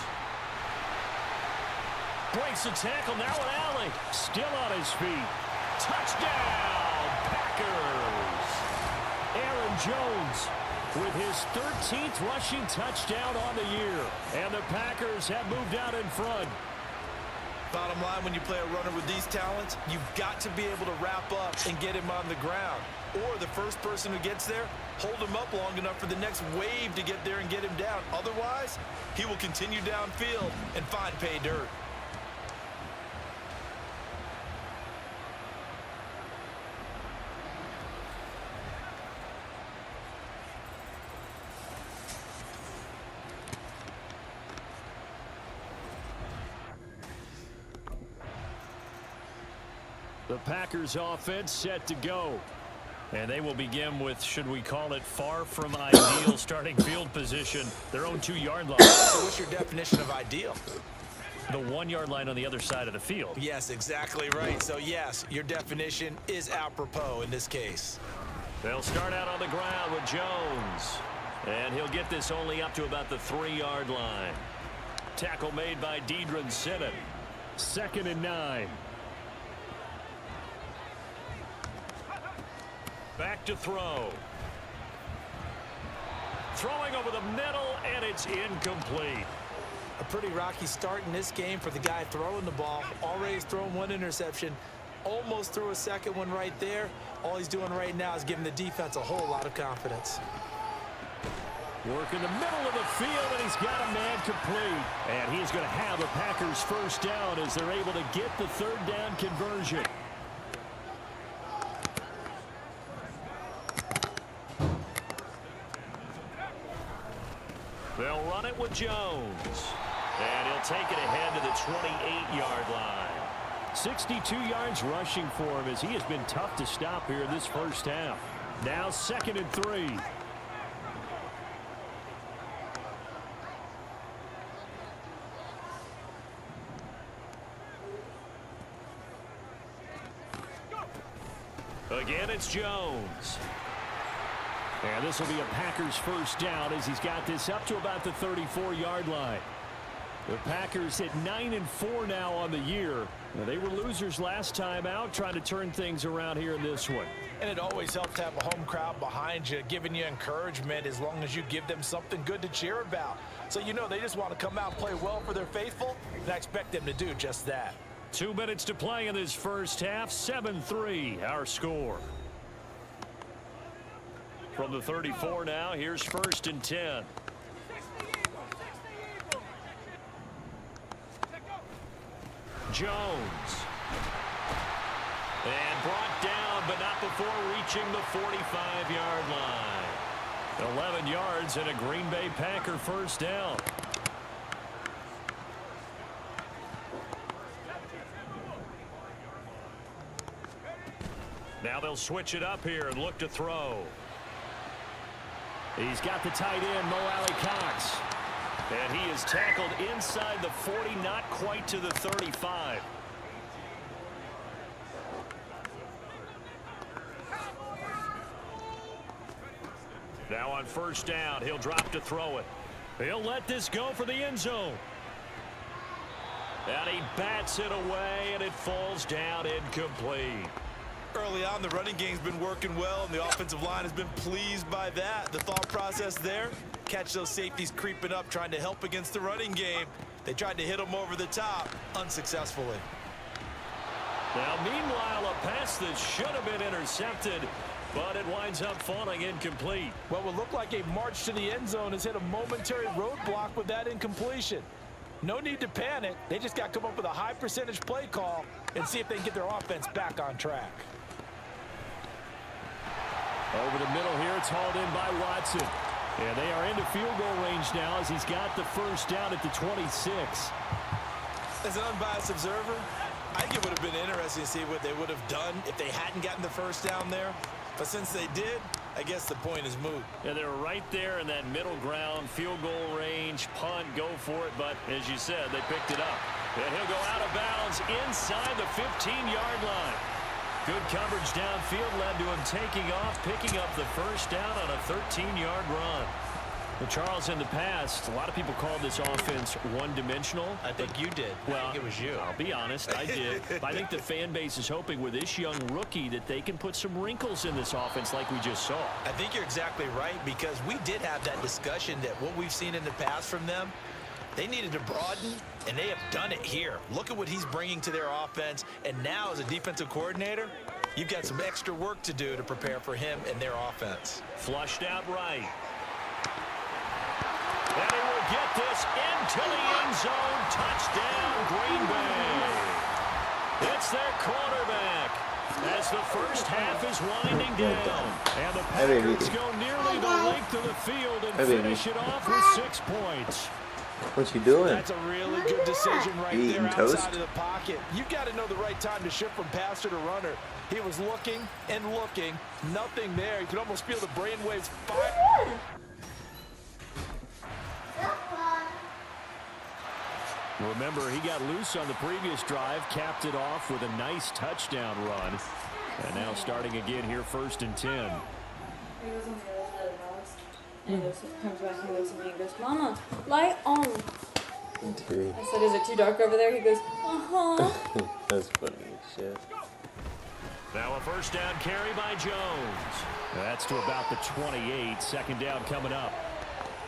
Breaks the tackle now with Allen. Still on his feet. Touchdown, Packers. Aaron Jones with his 13th rushing touchdown on the year. And the Packers have moved out in front. Bottom line, when you play a runner with these talents, you've got to be able to wrap up and get him on the ground. Or the first person who gets there, hold him up long enough for the next wave to get there and get him down. Otherwise, he will continue downfield and find pay dirt. The Packers offense set to go. And they will begin with, should we call it, far from ideal starting field position, their own 2-yard line. So what's your definition of ideal? The 1-yard line on the other side of the field. Yes, exactly right. So yes, your definition is apropos in this case. They'll start out on the ground with Jones. And he'll get this only up to about the 3-yard line. Tackle made by Deidron Sinnott. 2nd and 9. Back to throw. Throwing over the middle, and it's incomplete. A pretty rocky start in this game for the guy throwing the ball. Already has thrown 1 interception. Almost threw a second one right there. All he's doing right now is giving the defense a whole lot of confidence. Work in the middle of the field, and he's got a man complete. And he's going to have the Packers first down as they're able to get the 3rd down conversion. They'll run it with Jones. And he'll take it ahead to the 28-yard line. 62 yards rushing for him as he has been tough to stop here in this first half. Now 2nd and 3. Again, it's Jones. And this will be a Packers first down as he's got this up to about the 34-yard line. The Packers at 9-4 now on the year. Now, they were losers last time out, trying to turn things around here in this one. And it always helps to have a home crowd behind you, giving you encouragement as long as you give them something good to cheer about. So you know they just want to come out and play well for their faithful, and I expect them to do just that. 2 minutes to play in this first half. 7-3 our score. From the 34 now, here's 1st and 10. Jones. And brought down, but not before reaching the 45-yard line. 11 yards and a Green Bay Packer first down. Now they'll switch it up here and look to throw. He's got the tight end, Mo Alley-Cox. And he is tackled inside the 40, not quite to the 35. Now on first down, he'll drop to throw it. He'll let this go for the end zone. And he bats it away, and it falls down incomplete. Early on, the running game's been working well, and the offensive line has been pleased by that. The thought process there, catch those safeties creeping up, trying to help against the running game. They tried to hit them over the top, unsuccessfully. Now, meanwhile, a pass that should have been intercepted, but it winds up falling incomplete. What would look like a march to the end zone has hit a momentary roadblock with that incompletion. No need to panic. They just got to come up with a high percentage play call and see if they can get their offense back on track. Over the middle here, it's hauled in by Watson. And they are into field goal range now as he's got the first down at the 26. As an unbiased observer, I think it would have been interesting to see what they would have done if they hadn't gotten the first down there. But since they did, I guess the point is moot. Yeah, they're right there in that middle ground, field goal range, punt, go for it. But as you said, they picked it up. And he'll go out of bounds inside the 15-yard line. Good coverage downfield led to him taking off, picking up the first down on a 13-yard run. Well, Charles, in the past, a lot of people called this offense one-dimensional. I think you did. Well, I think it was you. I'll be honest, I did. But I think the fan base is hoping with this young rookie that they can put some wrinkles in this offense like we just saw. I think you're exactly right, because we did have that discussion that what we've seen in the past from them, they needed to broaden, and they have done it here. Look at what he's bringing to their offense, and now as a defensive coordinator, you've got some extra work to do to prepare for him and their offense. Flushed out right. And he will get this into the end zone. Touchdown, Green Bay. It's their quarterback as the first half is winding down. And the Packers go nearly the length of the field and finish it off with 6 points. What you doing? That's a really good decision right You there eating outside toast? of the pocket. You've got to know the right time to shift from passer to runner. He was looking and looking. Nothing there. You could almost feel the brainwaves fire. Remember, he got loose on the previous drive, capped it off with a nice touchdown run. And now starting again here, 1st and 10. He goes on the other side of the house, and he comes back and looks at me and goes, "Mama, light on." Dude. I said, "Is it too dark over there?" He goes, "Uh-huh." That's funny as shit. Now a first down carry by Jones. That's to about the 28. 2nd down coming up.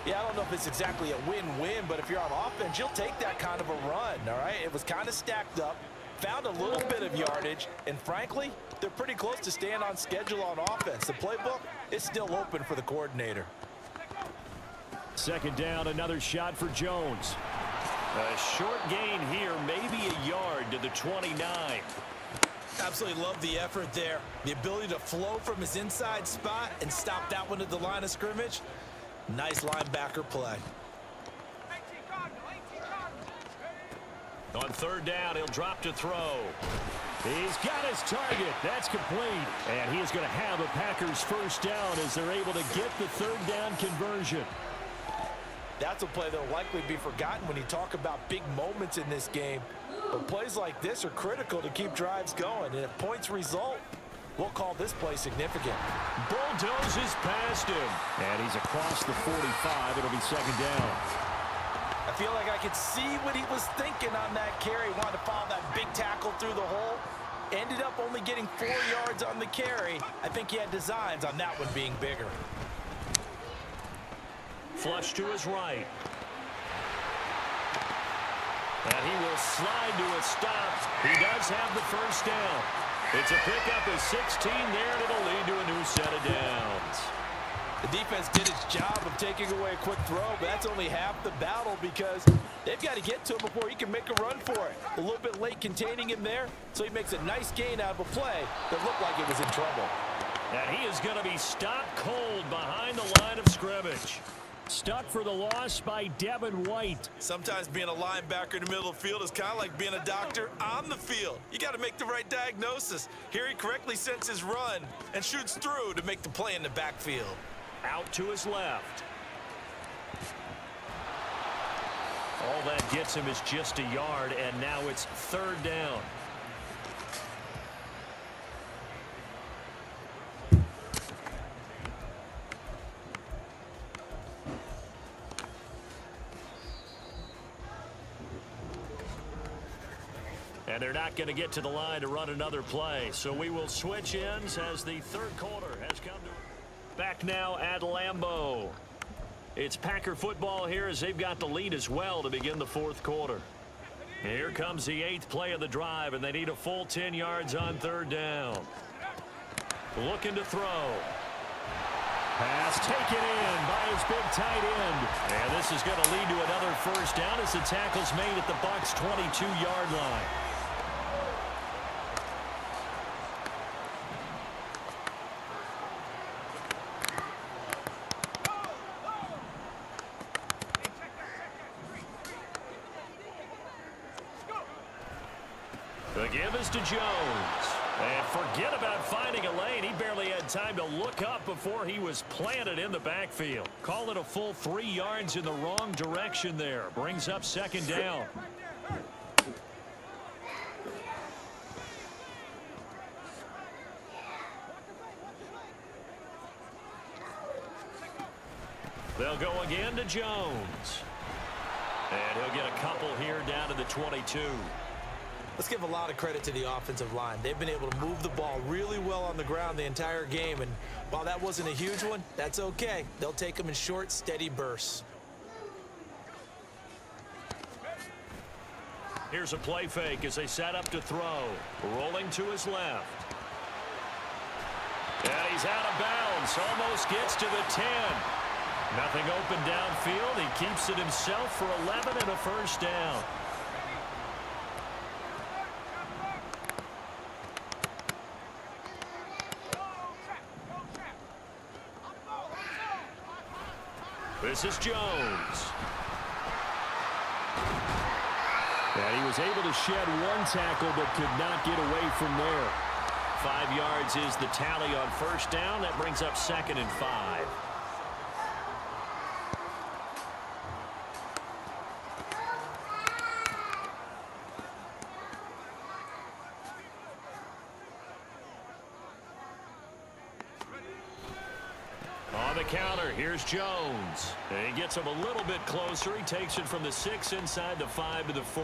Yeah, I don't know if it's exactly a win-win, but if you're on offense, you'll take that kind of a run, all right? It was kind of stacked up, found a little bit of yardage, and frankly, they're pretty close to staying on schedule on offense. The playbook is still open for the coordinator. 2nd down, another shot for Jones. A short gain here, maybe a yard to the 29. Absolutely love the effort there. The ability to flow from his inside spot and stop that one at the line of scrimmage. Nice linebacker play. On third down, he'll drop to throw. He's got his target. That's complete. And he is going to have a Packers first down as they're able to get the third down conversion. That's a play that will likely be forgotten when you talk about big moments in this game. But plays like this are critical to keep drives going. And if points result, we'll call this play significant. Bulldozes past him. And he's across the 45. It'll be second down. I feel like I could see what he was thinking on that carry. Wanted to follow that big tackle through the hole. Ended up only getting 4 yards on the carry. I think he had designs on that one being bigger. Flush to his right. And he will slide to a stop. He does have the first down. It's a pickup of 16 there, and it'll lead to a new set of downs. The defense did its job of taking away a quick throw, but that's only half the battle because they've got to get to him before he can make a run for it. A little bit late containing him there, so he makes a nice gain out of a play that looked like it was in trouble. And he is going to be stopped cold behind the line of scrimmage. Stuck for the loss by Devin White. Sometimes being a linebacker in the middle of the field is kind of like being a doctor on the field. You got to make the right diagnosis. Here he correctly sends his run and shoots through to make the play in the backfield. Out to his left. All that gets him is just a yard, and now it's third down. And they're not going to get to the line to run another play. So we will switch ends as the third quarter has come to. Back now at Lambeau. It's Packer football here as they've got the lead as well to begin the fourth quarter. Here comes the 8th play of the drive, and they need a full 10 yards on third down. Looking to throw. Pass taken in by his big tight end. And this is going to lead to another first down as the tackle's made at the Bucs' 22-yard line. The give is to Jones. And forget about finding a lane. He barely had time to look up before he was planted in the backfield. Call it a full 3 yards in the wrong direction there. Brings up second down. They'll go again to Jones. And he'll get a couple here down to the 22. Let's give a lot of credit to the offensive line. They've been able to move the ball really well on the ground the entire game. And while that wasn't a huge one, that's okay. They'll take them in short, steady bursts. Here's a play fake as they set up to throw. Rolling to his left. And he's out of bounds. Almost gets to the 10. Nothing open downfield. He keeps it himself for 11 and a first down. This is Jones. And he was able to shed one tackle but could not get away from there. 5 yards is the tally on first down. That brings up second and 5. On the counter, here's Jones. And he gets him a little bit closer. He takes it from the 6 inside the 5 to the 4.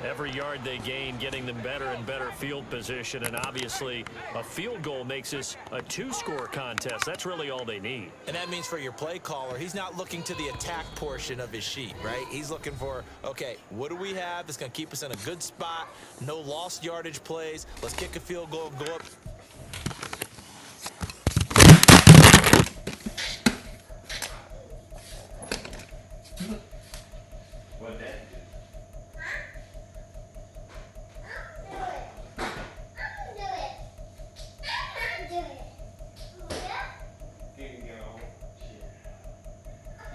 Every yard they gain, getting them better and better field position. And obviously, a field goal makes this a 2-score contest. That's really all they need. And that means for your play caller, he's not looking to the attack portion of his sheet, right? He's looking for, okay, what do we have that's going to keep us in a good spot? No lost yardage plays. Let's kick a field goal and go up. What that?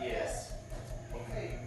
Yes. Okay.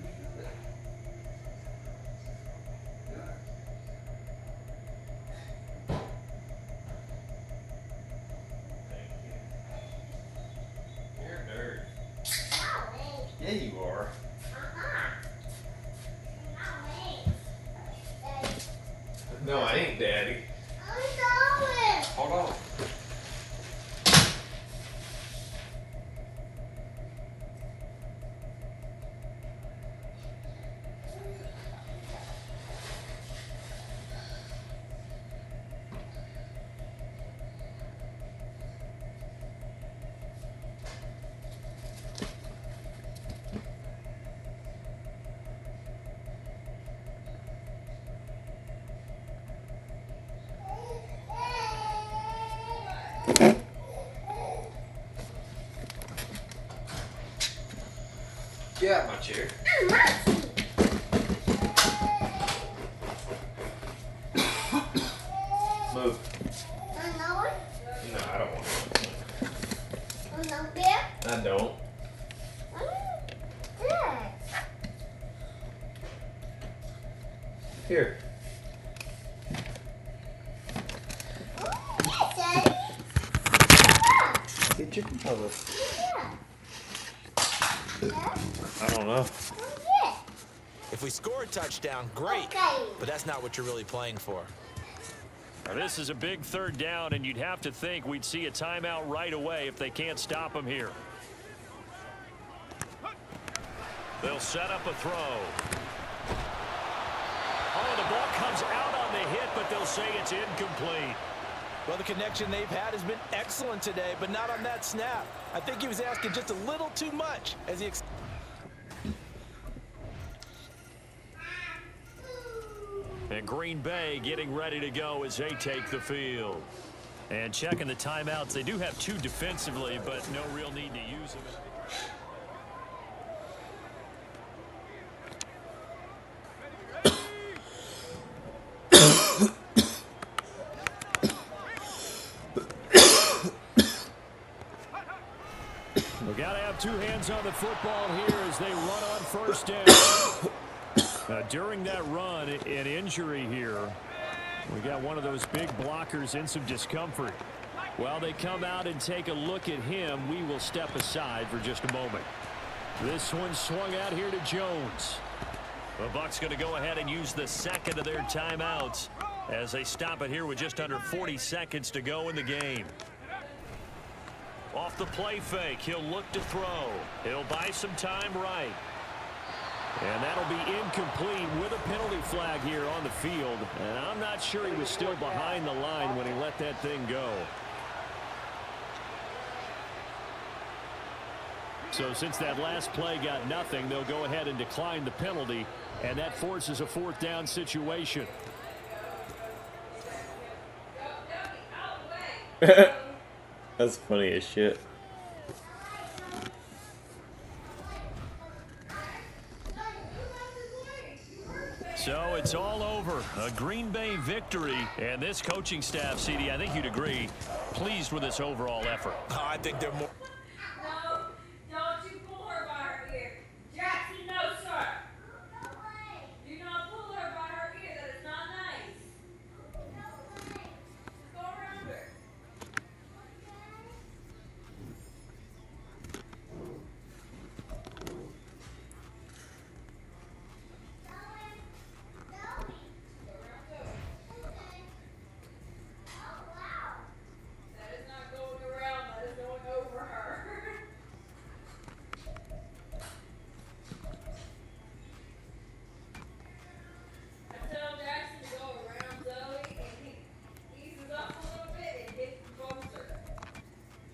Get out of my chair. Move. No, I don't want to. I don't. Here. Get your mother. I don't know. If we score a touchdown, great. But that's not what you're really playing for. Now, this is a big third down, and you'd have to think we'd see a timeout right away if they can't stop him here. They'll set up a throw. Oh, the ball comes out on the hit, but they'll say it's incomplete. Well, the connection they've had has been excellent today, but not on that snap. I think he was asking just a little too much as he... And Green Bay getting ready to go as they take the field. And checking the timeouts. They do have two defensively, but no real need to use them. We've got to have two hands on the football here as they run on first down. During that run, an injury here. We got one of those big blockers in some discomfort. While they come out and take a look at him, we will step aside for just a moment. This one swung out here to Jones. The Bucs going to go ahead and use the second of their timeouts as they stop it here with just under 40 seconds to go in the game. Off the play fake, he'll look to throw. He'll buy some time right. And that'll be incomplete with a penalty flag here on the field. And I'm not sure he was still behind the line when he let that thing go. So since that last play got nothing, they'll go ahead and decline the penalty. And that forces a fourth down situation. That's funny as shit. So it's all over. A Green Bay victory. And this coaching staff, CD, I think you'd agree, pleased with this overall effort. Oh, I think they're more... No, don't you pull her by her ear. Jackson, no, sir. Do not pull her by her ear. That is not nice. Go around her. That is not going around. That is going over her. I tell Jackson to go around Zoe, and he eases up a little bit and gets closer.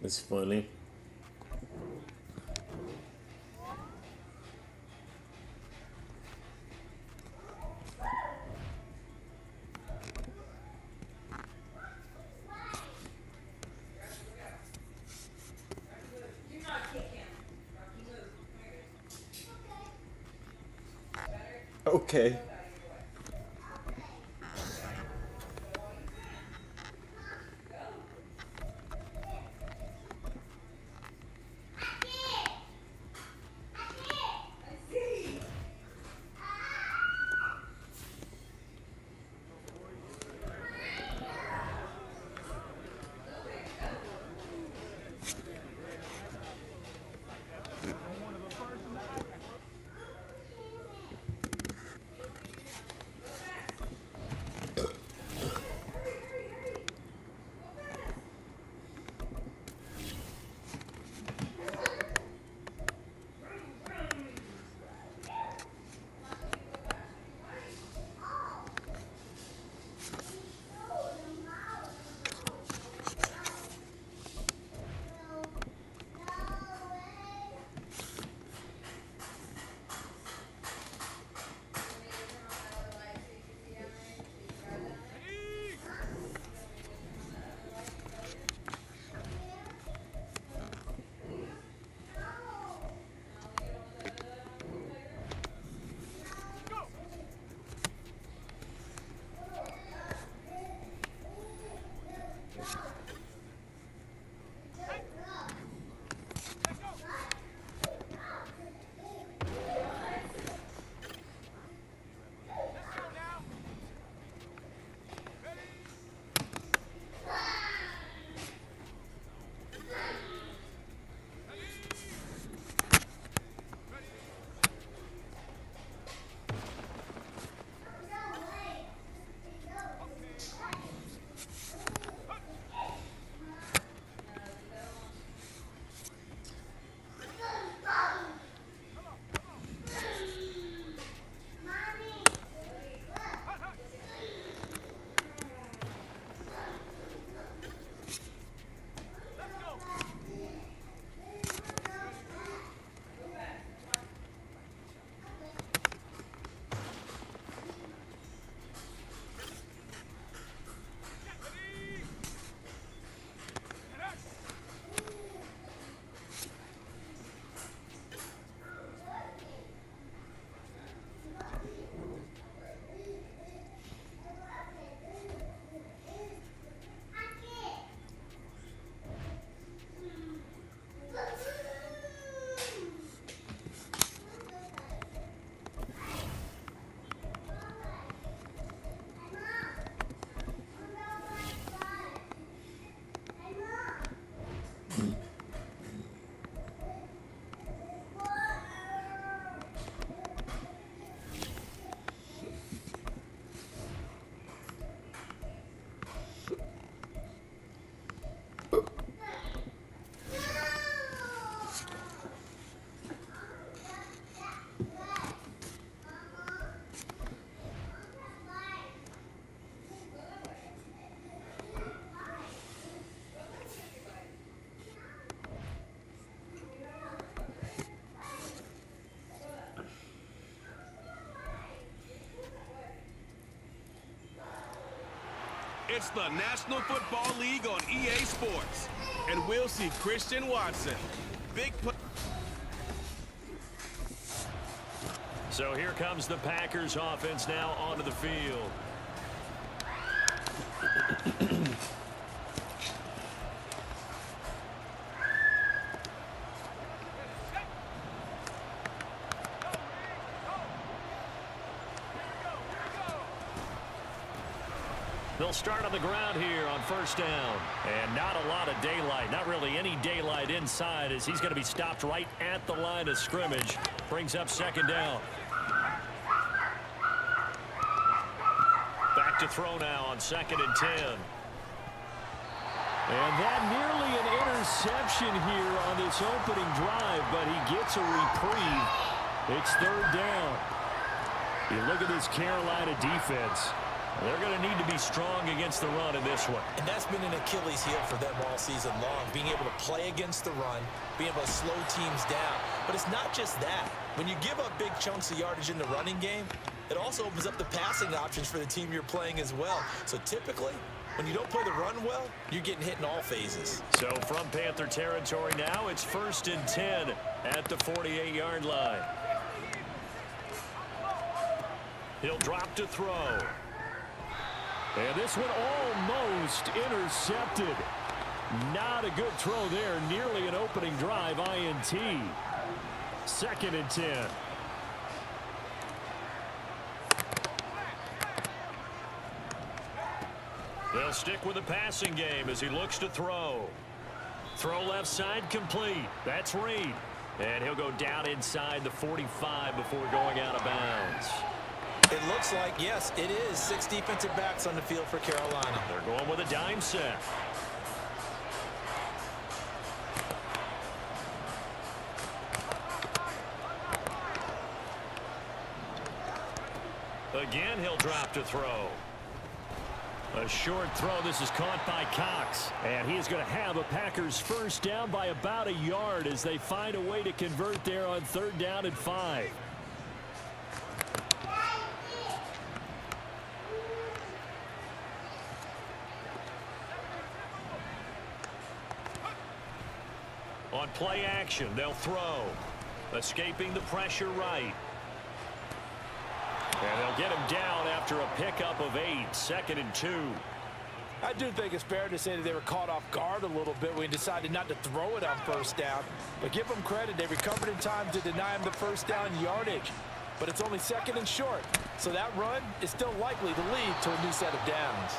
It's funny. Do not kick him. Rocky, move. Okay. I see. It's the National Football League on EA Sports. And we'll see Christian Watson. Big play. So here comes the Packers offense now onto the field. They'll start on the ground here on first down. And not a lot of daylight. Not really any daylight inside as he's going to be stopped right at the line of scrimmage. Brings up second down. Back to throw now on 2nd and 10. And that nearly an interception here on this opening drive, but he gets a reprieve. It's 3rd down. You look at this Carolina defense. They're going to need to be strong against the run in this one. And that's been an Achilles heel for them all season long, being able to play against the run, being able to slow teams down. But it's not just that. When you give up big chunks of yardage in the running game, it also opens up the passing options for the team you're playing as well. So typically, when you don't play the run well, you're getting hit in all phases. So from Panther territory now, it's 1st and 10 at the 48-yard line. He'll drop to throw. And this one almost intercepted. Not a good throw there. Nearly an opening drive INT. 2nd and 10. They'll stick with the passing game as he looks to throw. Throw left side complete. That's Reed. And he'll go down inside the 45 before going out of bounds. It looks like, yes, it is 6 defensive backs on the field for Carolina. They're going with a dime set. Again, he'll drop to throw. A short throw. This is caught by Cox. And he is going to have a Packers first down by about a yard as they find a way to convert there on 3rd down and 5. On play action, they'll throw. Escaping the pressure right. And they'll get him down after a pickup of 8. 2nd and 2. I do think it's fair to say that they were caught off guard a little bit when he decided not to throw it on first down. But give them credit. They recovered in time to deny him the first down yardage. But it's only 2nd and short. So that run is still likely to lead to a new set of downs.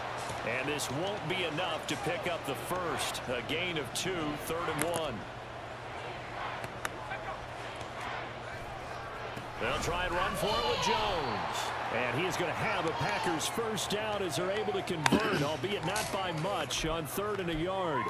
And this won't be enough to pick up the first. A gain of 2, 3rd and 1. They'll try and run for it with Jones. And he is going to have a Packers first down as they're able to convert, albeit not by much, on 3rd and a yard.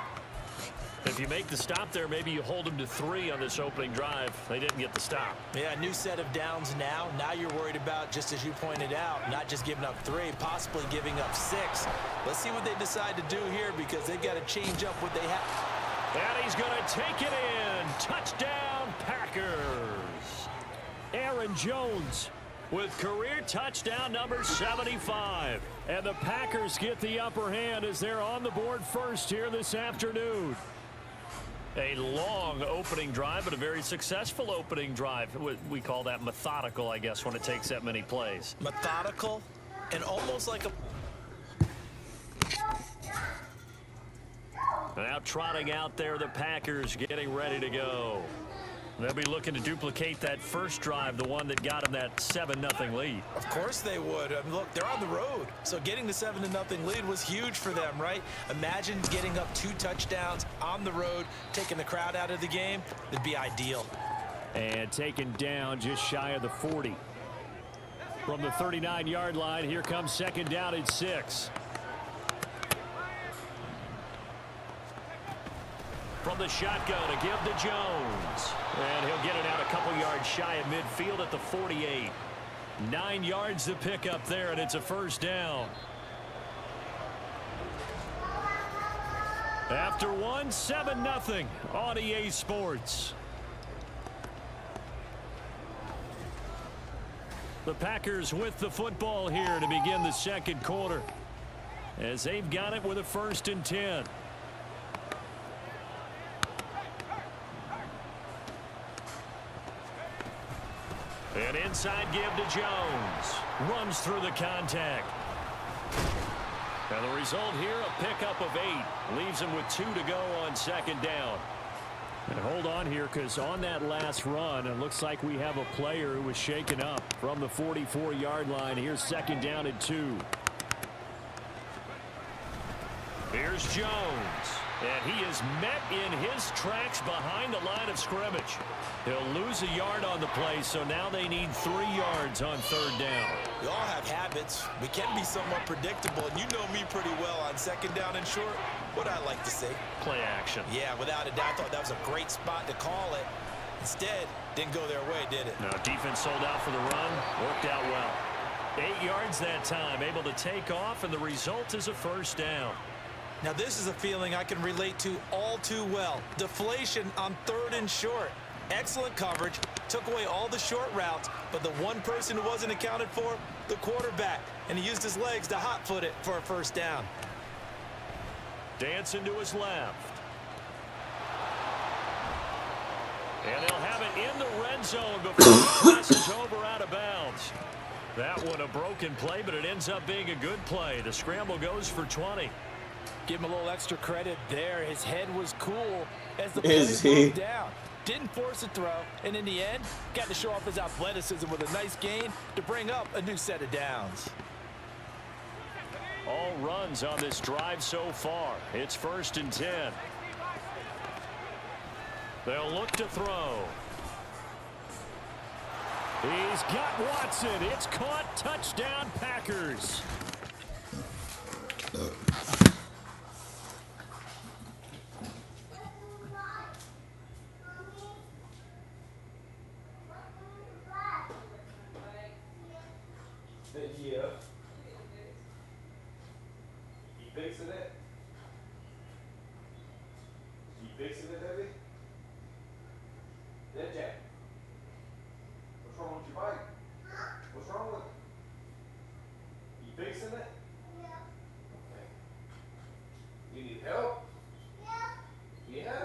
If you make the stop there, maybe you hold them to 3 on this opening drive. They didn't get the stop. Yeah, new set of downs now. Now you're worried about, just as you pointed out, not just giving up 3, possibly giving up 6. Let's see what they decide to do here because they've got to change up what they have. And he's going to take it in. Touchdown, Packers. Aaron Jones with career touchdown number 75. And the Packers get the upper hand as they're on the board first here this afternoon. A long opening drive, but a very successful opening drive. We call that methodical, I guess, when it takes that many plays. Methodical and almost like a... Now trotting out there, the Packers getting ready to go. They'll be looking to duplicate that first drive, the one that got them that 7-0 lead. Of course they would. I mean, look, they're on the road. So getting the 7-0 lead was huge for them, right? Imagine getting up 2 touchdowns on the road, taking the crowd out of the game. That'd be ideal. And taken down just shy of the 40. From the 39-yard line, here comes 2nd down and 6. From the shotgun to give to Jones. And he'll get it out a couple yards shy of midfield at the 48. 9 yards to pick up there, and it's a first down. After 7-0 on EA Sports. The Packers with the football here to begin the second quarter. as they've got it with a 1st and 10. An inside give to Jones. Runs through the contact. And the result here, a pickup of 8. Leaves him with 2 to go on 2nd down. And hold on here, because on that last run, it looks like we have a player who was shaken up from the 44-yard line. Here's 2nd down and 2. Here's Jones. And he is met in his tracks behind the line of scrimmage. He'll lose a yard on the play, so now they need 3 yards on 3rd down. We all have habits. We can be somewhat predictable, and you know me pretty well on 2nd down and short. What I like to say? Play action. Yeah, without a doubt, I thought that was a great spot to call it. Instead, didn't go their way, did it? No, defense sold out for the run. Worked out well. 8 yards that time, able to take off, and the result is a 1st down. Now, this is a feeling I can relate to all too well. Deflation on 3rd and short. Excellent coverage, took away all the short routes, but the one person who wasn't accounted for, the quarterback, and he used his legs to hot-foot it for a 1st down. Dancing to his left. And they'll have it in the red zone before the pass is over out of bounds. That one a broken play, but it ends up being a good play. The scramble goes for 20. Give him a little extra credit there. His head was cool as the play moved down. Didn't force a throw, and in the end, got to show off his athleticism with a nice gain to bring up a new set of downs. All runs on this drive so far. It's 1st and 10. They'll look to throw. He's got Watson. It's caught. Touchdown, Packers. Yeah. You fixing it? You fixing it, baby? Yeah, Jack. What's wrong with your bike? What's wrong with it? You fixing it? Yeah. Okay. You need help? Yeah. Yeah?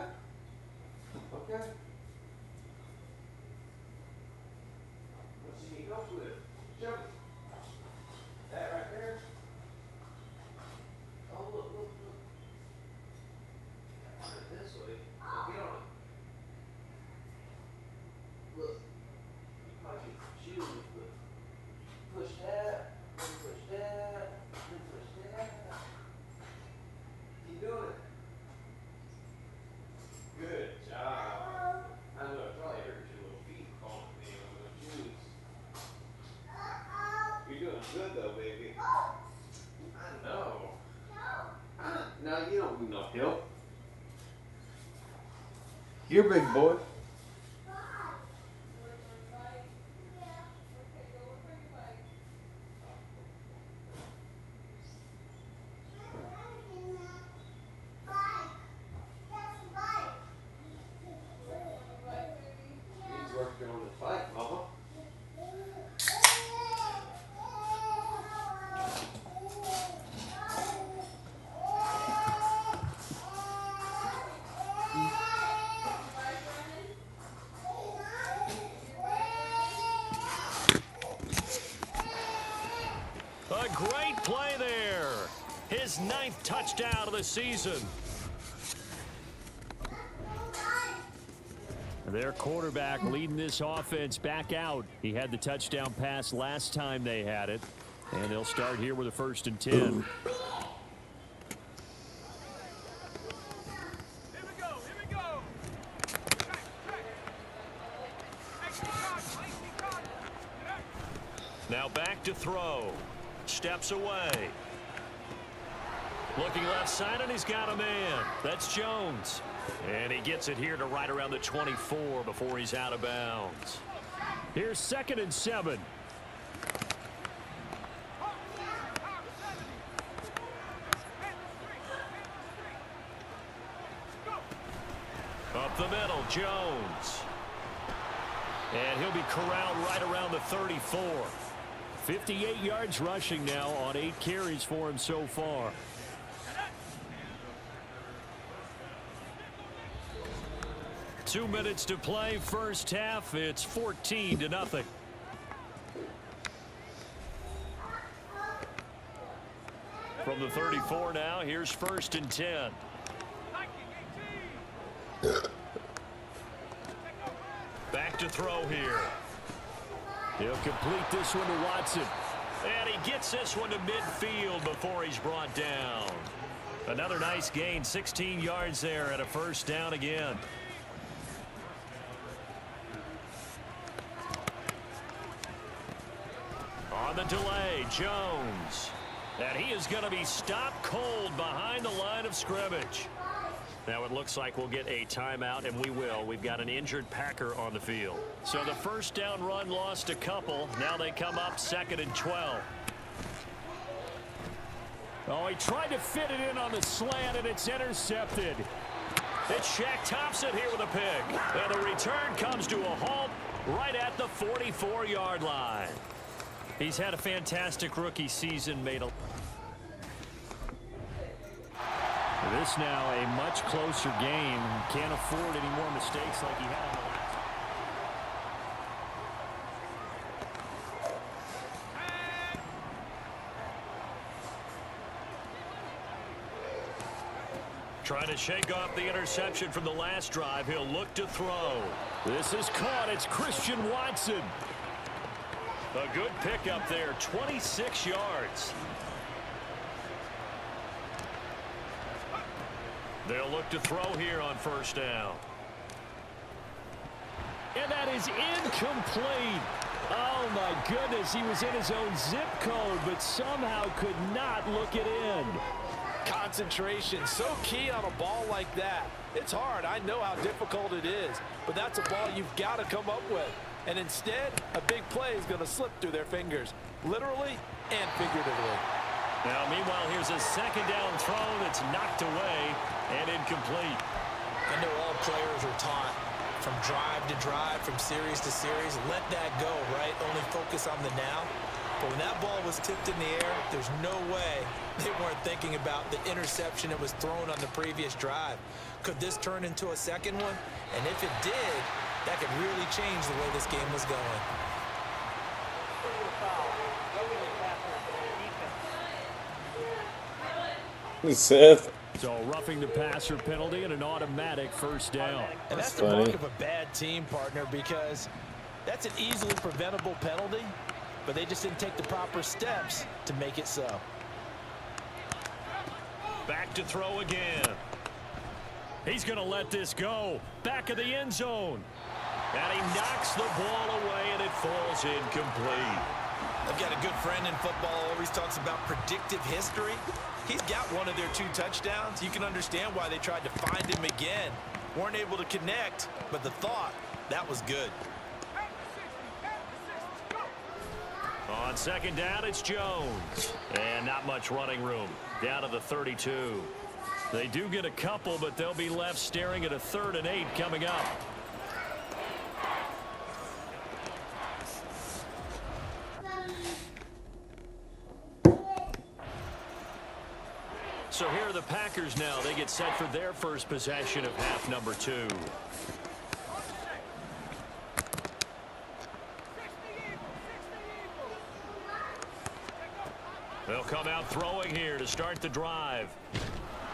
Okay. What you need help with? Show me. That right there? Oh, look, look, look. Turn it this way. Get on it. Look. You might get shoes. Look. Push that. Then push that. Then push that. Keep doing it. Good job. I know it probably hurt your little feet falling me on those shoes. You're doing good though, baby. I know. No, you don't need no help. You're a big boy. He's working on his bike, Mama. A great play there. His 9th touchdown of the season. Their quarterback leading this offense back out. He had the touchdown pass last time they had it. And they'll start here with a 1st and 10. Here we go. Here we go. Now back to throw. Steps away. Looking left side, and he's got a man. That's Jones. And he gets it here to right around the 24 before he's out of bounds. Here's 2nd and 7. Up the middle, Jones. And he'll be corralled right around the 34. 58 yards rushing now on 8 carries for him so far. Two minutes to play, first half. It's 14-0. From the 34 now, here's 1st and 10. Back to throw here. He'll complete this one to Watson. And he gets this one to midfield before he's brought down. Another nice gain, 16 yards there and a first down again. On the delay, Jones. And he is going to be stopped cold behind the line of scrimmage. Now it looks like we'll get a timeout, and we will. We've got an injured Packer on the field. So the first down run lost a couple. Now they come up 2nd and 12. Oh, he tried to fit it in on the slant, and it's intercepted. It's Shaq Thompson here with a pick. And the return comes to a halt right at the 44-yard line. He's had a fantastic rookie season. This now a much closer game. Can't afford any more mistakes like he had on the last. Trying to shake off the interception from the last drive. He'll look to throw. This is caught. It's Christian Watson. A good pickup there, 26 yards. They'll look to throw here on first down. And that is incomplete. Oh, my goodness. He was in his own zip code, but somehow could not look it in. Concentration, so key on a ball like that. It's hard. I know how difficult it is, but that's a ball you've got to come up with. And instead, a big play is going to slip through their fingers, literally and figuratively. Now, meanwhile, here's a second down throw that's knocked away and incomplete. I know all players are taught from drive to drive, from series to series, let that go, right? Only focus on the now. But when that ball was tipped in the air, there's no way they weren't thinking about the interception that was thrown on the previous drive. Could this turn into a second one? And if it did, that could really change the way this game was going. Seth. So roughing the passer penalty and an automatic first down. And that's the mark of a bad team, partner, because that's an easily preventable penalty, but they just didn't take the proper steps to make it so. Back to throw again. He's going to let this go. Back of the end zone. And he knocks the ball away, and it falls incomplete. I've got a good friend in football, always talks about predictive history. He's got one of their 2 touchdowns. You can understand why they tried to find him again. Weren't able to connect, but the thought, that was good. On second down, it's Jones. And not much running room. Down to the 32. They do get a couple, but they'll be left staring at a 3rd and 8 coming up. So here are the Packers now. They get set for their first possession of half number 2. They'll come out throwing here to start the drive.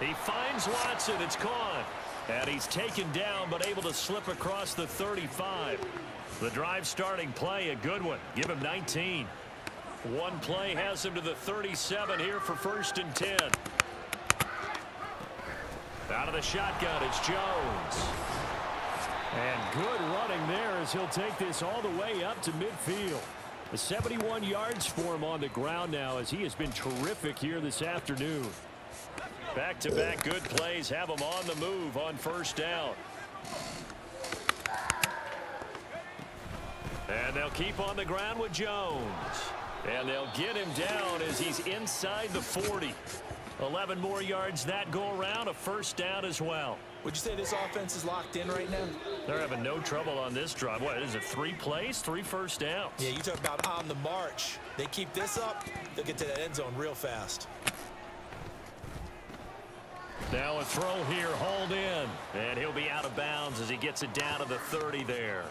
He finds Watson. It's caught. And he's taken down but able to slip across the 35. The drive starting play, a good one. Give him 19. One play has him to the 37 here for 1st and 10. Out of the shotgun, it's Jones. And good running there as he'll take this all the way up to midfield. 71 yards for him on the ground now as he has been terrific here this afternoon. Back-to-back good plays have him on the move on first down. And they'll keep on the ground with Jones. And they'll get him down as he's inside the 40. 11 more yards that go around, a first down as well. Would you say this offense is locked in right now? They're having no trouble on this drive. What is it, 3 plays, 3 first downs? Yeah, you talk about on the march. They keep this up, they'll get to that end zone real fast. Now a throw here, hauled in, and he'll be out of bounds as he gets it down to the 30 there.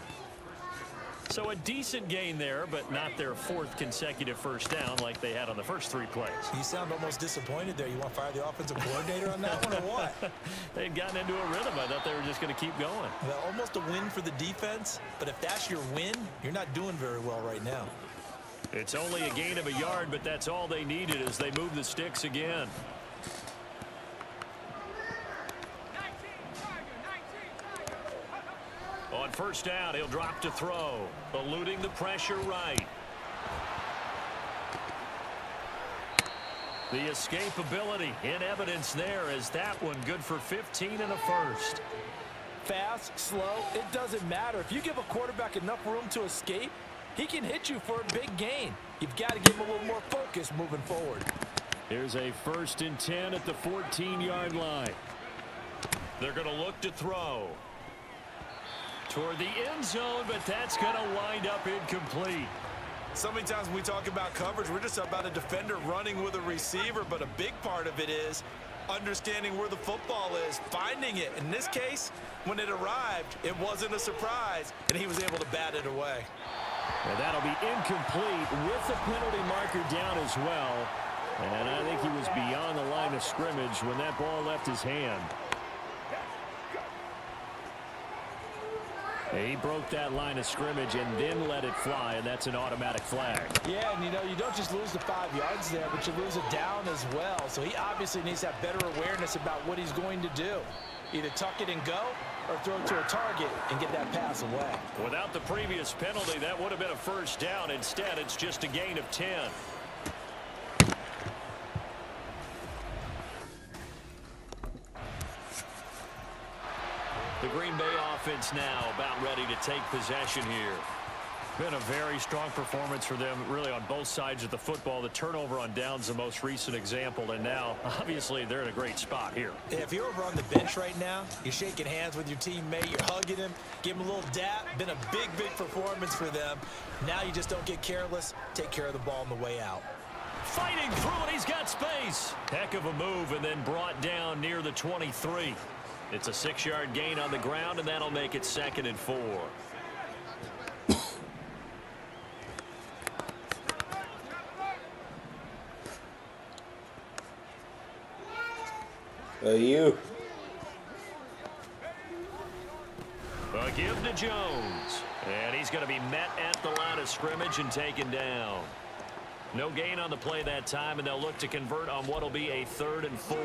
So a decent gain there, but not their 4th consecutive first down like they had on the first 3 plays. You sound almost disappointed there. You want to fire the offensive coordinator on that one or what? They'd gotten into a rhythm. I thought they were just going to keep going. Well, almost a win for the defense, but if that's your win, you're not doing very well right now. It's only a gain of a yard, but that's all they needed as they move the sticks again. On first down, he'll drop to throw, eluding the pressure right. The escapability in evidence there as that one good for 15 and a first. Fast, slow, it doesn't matter. If you give a quarterback enough room to escape, he can hit you for a big gain. You've got to give him a little more focus moving forward. Here's a 1st and 10 at the 14-yard line. They're going to look to throw toward the end zone, but that's going to wind up incomplete. So many times when we talk about coverage, we're just about a defender running with a receiver, but a big part of it is understanding where the football is, finding it. In this case, when it arrived, it wasn't a surprise, and he was able to bat it away. And that'll be incomplete with the penalty marker down as well. And I think he was beyond the line of scrimmage when that ball left his hand. He broke that line of scrimmage and then let it fly, and that's an automatic flag. Yeah, and you don't just lose the 5 yards there, but you lose it down as well. So he obviously needs to have better awareness about what he's going to do. Either tuck it and go or throw it to a target and get that pass away. Without the previous penalty, that would have been a first down. Instead, it's just a gain of 10. The Green Bay offense now about ready to take possession here. Been a very strong performance for them, really, on both sides of the football. The turnover on downs, the most recent example, and now, obviously, they're in a great spot here. Yeah, if you're over on the bench right now, you're shaking hands with your teammate, you're hugging him, give him a little dap. Been a big, big performance for them. Now you just don't get careless. Take care of the ball on the way out. Fighting through it, he's got space. Heck of a move, and then brought down near the 23. It's a 6-yard gain on the ground, and that'll make it 2nd and 4. You. A give to Jones. And he's going to be met at the line of scrimmage and taken down. No gain on the play that time, and they'll look to convert on what will be a 3rd and 4.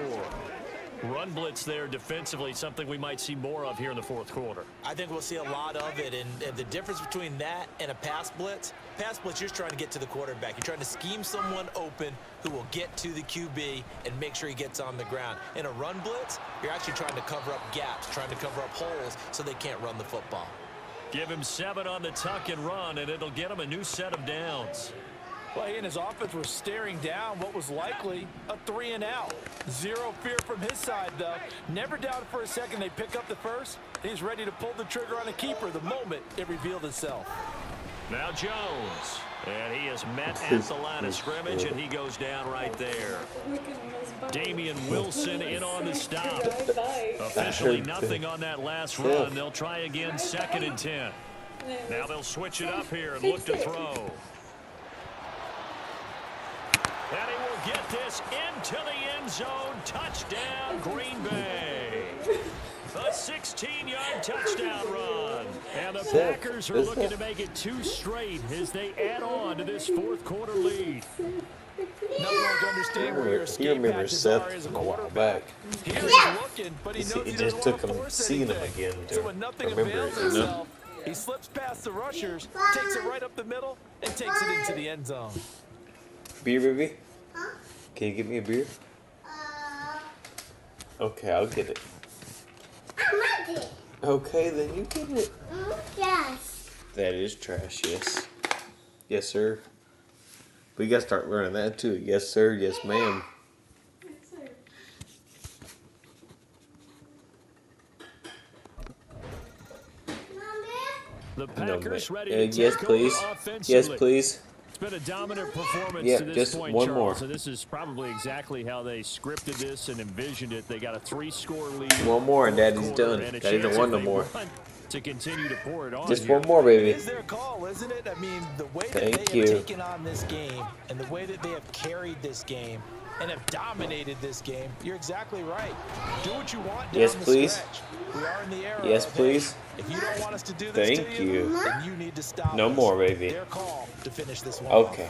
Run blitz there defensively, something we might see more of here in the 4th quarter. I think we'll see a lot of it, and the difference between that and a pass blitz, you're trying to get to the quarterback. You're trying to scheme someone open who will get to the QB and make sure he gets on the ground. In a run blitz, you're actually trying to cover up gaps, trying to cover up holes so they can't run the football. Give him 7 on the tuck and run, and it'll get him a new set of downs. Well, he and his offense were staring down what was likely a 3-and-out. Zero fear from his side, though. Never doubted for a second they'd pick up the first. He's ready to pull the trigger on a keeper the moment it revealed itself. Now Jones. And he is met at the line of scrimmage, and he goes down right there. Damian Wilson in on the stop. Officially nothing on that last run. They'll try again, 2nd and 10. Now they'll switch it up here and look to throw. And he will get this into the end zone. Touchdown, Green Bay. A 16-yard touchdown run. And the Packers are looking to make it 2 straight as they add on to this 4th quarter lead. Nothing like to understand where your escape patches are as a quarterback. Here he's looking, but he knows he doesn't want to force anything. So when nothing avails himself, he slips past the rushers, takes it right up the middle, and takes it into the end zone. Beer, baby? Can you get me a beer? Okay, I'll get it. I want it. Okay, then you get it. Yes. That is trash, yes. Yes, sir. We gotta start learning that too. Yes, sir. Yes, ma'am. Yes, sir. The No, Packers man. ready to Yes, take please. over offensively. Yes, please. It's been a dominant performance Yeah, to this just point, one Charles. more. And this is probably exactly how they scripted this and envisioned it. They got a 3-score lead. One more and Daddy's quarter, done. and a Daddy don't chance want no if they more. want to continue to pour it on. Just here. one more, baby. It is their call, isn't it? I mean, the way that Thank they have you. taken on this game and the way that they have carried this game and have dominated this game, you're exactly right. Do what you want down Yes, the please. stretch. We are in the era Yes, of, hey, please. if you don't want us to do this Thank to you. then you need to stop No us. more, baby. Their call to finish this one. Okay.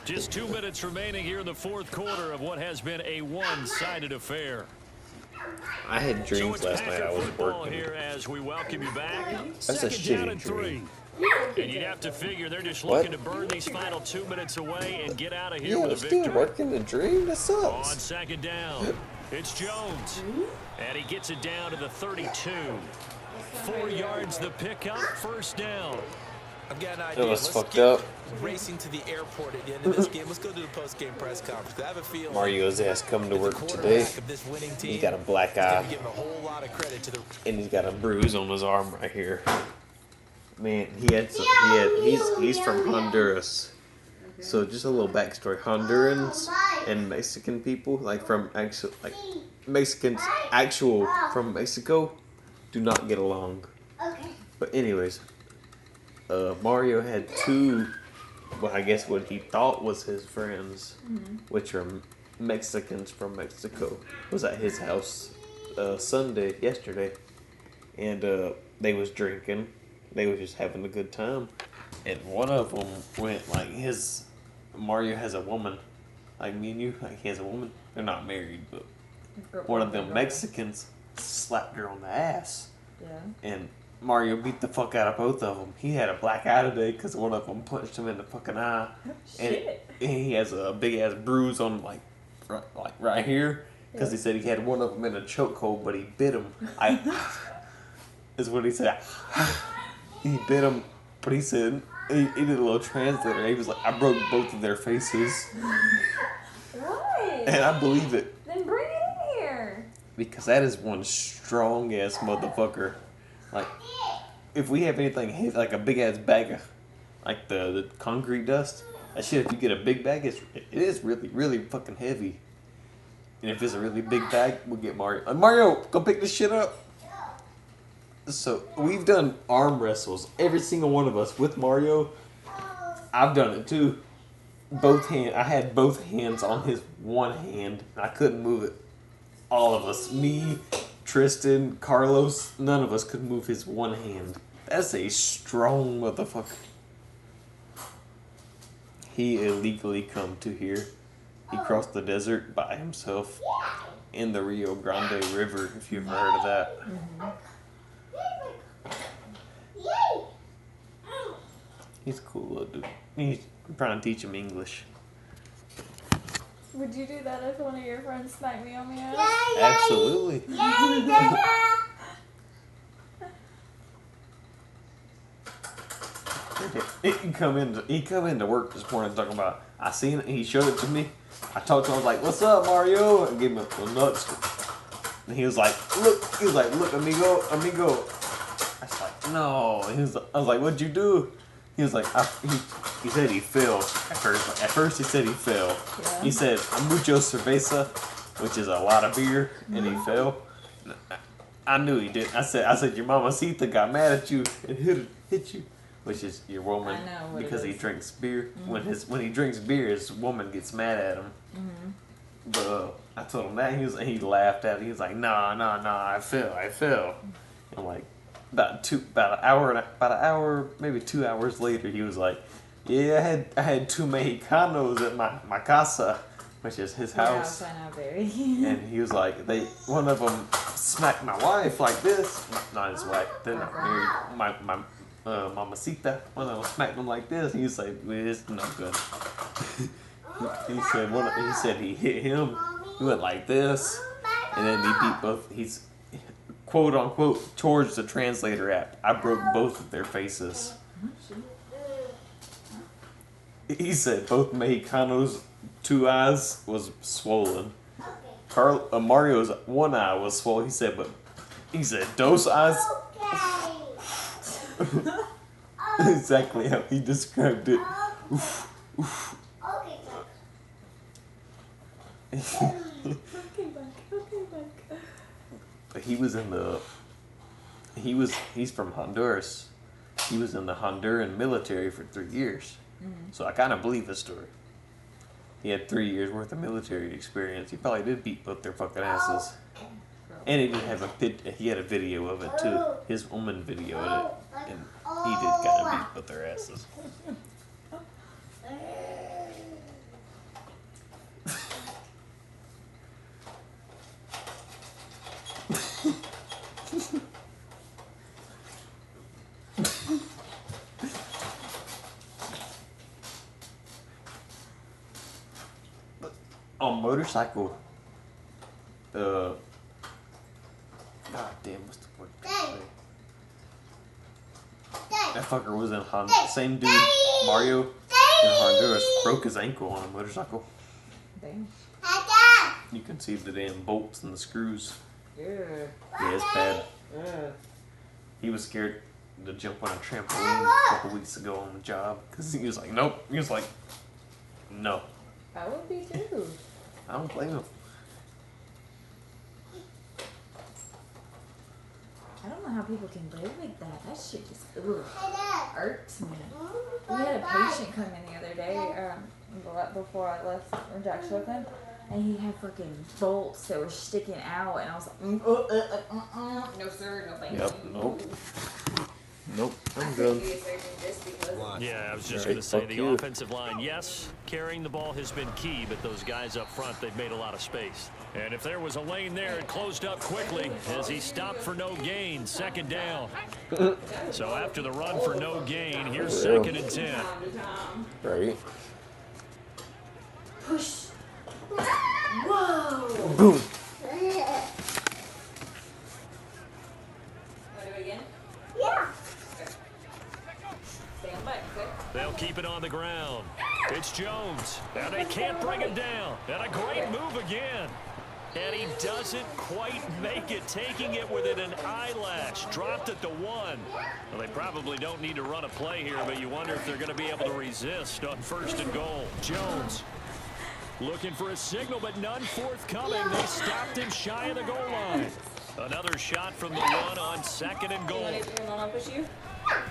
Just 2 minutes remaining here in the fourth quarter of what has been a one-sided affair. I had So dreams it's last night. Packer I was football working. here as we welcome you back. That's a Second down shitty and dream. 3. And you'd have to figure they're just What? looking to burn these final 2 minutes away and get out of here Yeah, with a I'm still victory. working the dream. That On sucks. second down, it's Jones. And he gets it down to the 32. 4 yards the pickup, first down. I've got an That idea. was Let's fucked get up. racing to the airport at the end of this game. Let's go to the post-game press conference. I have a feeling Mario's ass coming to that the work today. quarterback of this winning team He's got a black is gonna eye. be giving a whole lot of credit to the And he's got a bruise on his arm right here. Man, he's from Honduras. So just a little backstory: Hondurans and Mexican people, like Mexicans from Mexico, do not get along. Okay. But anyways, Mario had two, well, I guess what he thought was his friends, which are Mexicans from Mexico, was at his house yesterday, and they was drinking. They was just having a good time, and one of them went like Mario has a woman, like me and you, like he has a woman. They're not married, but one of them Mexicans slapped her on the ass. Yeah. And Mario beat the fuck out of both of them. He had a black eye today because one of them punched him in the fucking eye. Shit. And he has a big ass bruise on right here because he said he had one of them in a chokehold, but he bit him. Is what he said. He bit him, but he said he did a little translator. He was like, I broke both of their faces, Why? and I believe it Then bring it in here. because that is one strong ass motherfucker. Like, if we have anything heavy, like a big ass bag of, like the concrete dust, that shit, if you get a big bag, it is really, really fucking heavy. And if it's a really big bag, we'll get Mario. Mario, go pick this shit up. So, we've done arm wrestles, every single one of us, with Mario. I've done it too. I had both hands on his one hand, and I couldn't move it. All of us, me, Tristan, Carlos, none of us could move his one hand. That's a strong motherfucker. He illegally come to here. He crossed the desert by himself in the Rio Grande River, if you've heard of that. He's a cool little dude. I'm trying to teach him English. Would you do that if one of your friends smacked me on the ass? Absolutely. He come into work this morning talking about, I seen it, he showed it to me. I talked to him, I was like, what's up, Mario? I gave him a nuts. And he was like, look, amigo. I was like, no. I was like, what'd you do? He was like, he said he fell at first. At first he said he fell. Yeah. He said, mucho cerveza, which is a lot of beer, and he fell. I knew he did. I said, your mamacita got mad at you and hit you. Which is your woman, I know what because it he is. drinks beer. When he drinks beer, his woman gets mad at him. But I told him that, he laughed at it. He was like, nah, I fell. I'm like, about an hour, maybe 2 hours later, he was like, yeah, I had two Mexicanos at my casa, which is his house. Yeah, I know, baby. And he was like, one of them smacked my wife like this. Not his wife, they're not married. My mamacita, one of them smacked him like this. He was like, well, it's no good. he said he hit him. He went like this, and then he beat both. He's quote unquote towards the translator app. I broke both of their faces. He said both Mexicanos' two eyes was swollen. Mario's one eye was swollen. He said dos eyes Exactly how he described it. But he was in the. He's from Honduras. He was in the Honduran military for 3 years. So I kind of believe his story. He had 3 years worth of military experience. He probably did beat both their fucking asses. And he did have he had a video of it too. His woman videoed it. And he did kind of beat both their asses. On motorcycle, God damn, what's the word? That fucker was in same dude, Mario, in Honduras, broke his ankle on a motorcycle. Damn. You can see the damn bolts and the screws. Yeah. Yeah, it's bad. He was scared to jump on a trampoline a couple weeks ago on the job because he was like, nope. He was like, no. I would be too. I don't blame him. I don't know how people can live like that. That shit just irks me. We had a patient come in the other day before I left or Jack shook him, and he had freaking bolts that were sticking out, and I was like, no sir, no thank you. Yep, nope, I'm good. Yeah, I was just Right, going to say fuck the you. offensive line, yes, carrying the ball has been key, but those guys up front, they've made a lot of space. And if there was a lane there, it closed up quickly as he stopped for no gain, second down. So after the run for no gain, here's 2nd and 10. Right. Push. Whoa. Boom. Want to do it again? Yeah. Stand by, okay? They'll keep it on the ground. It's Jones. And they can't bring him down. And a great move again. And he doesn't quite make it, taking it within an eyelash. Dropped at the 1. Well, they probably don't need to run a play here, but you wonder if they're going to be able to resist on 1st and goal. Jones looking for a signal, but none forthcoming. They stopped him shy of the goal line. Another shot from the 1 on 2nd and goal.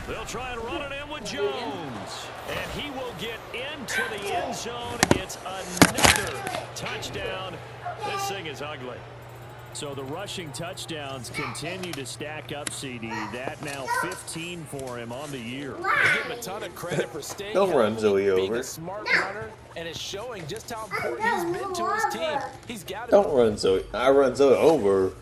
They'll try and run it in with Jones. And he will get into the end zone. It's another touchdown. This thing is ugly. So the rushing touchdowns continue to stack up, CD. That now 15 for him on the year. I give him a ton of credit for staying Don't run healthy, Zoe being over. a smart runner, and it's showing just how important he's been to his team. He's got to Don't run Zoe. I run Zoe over.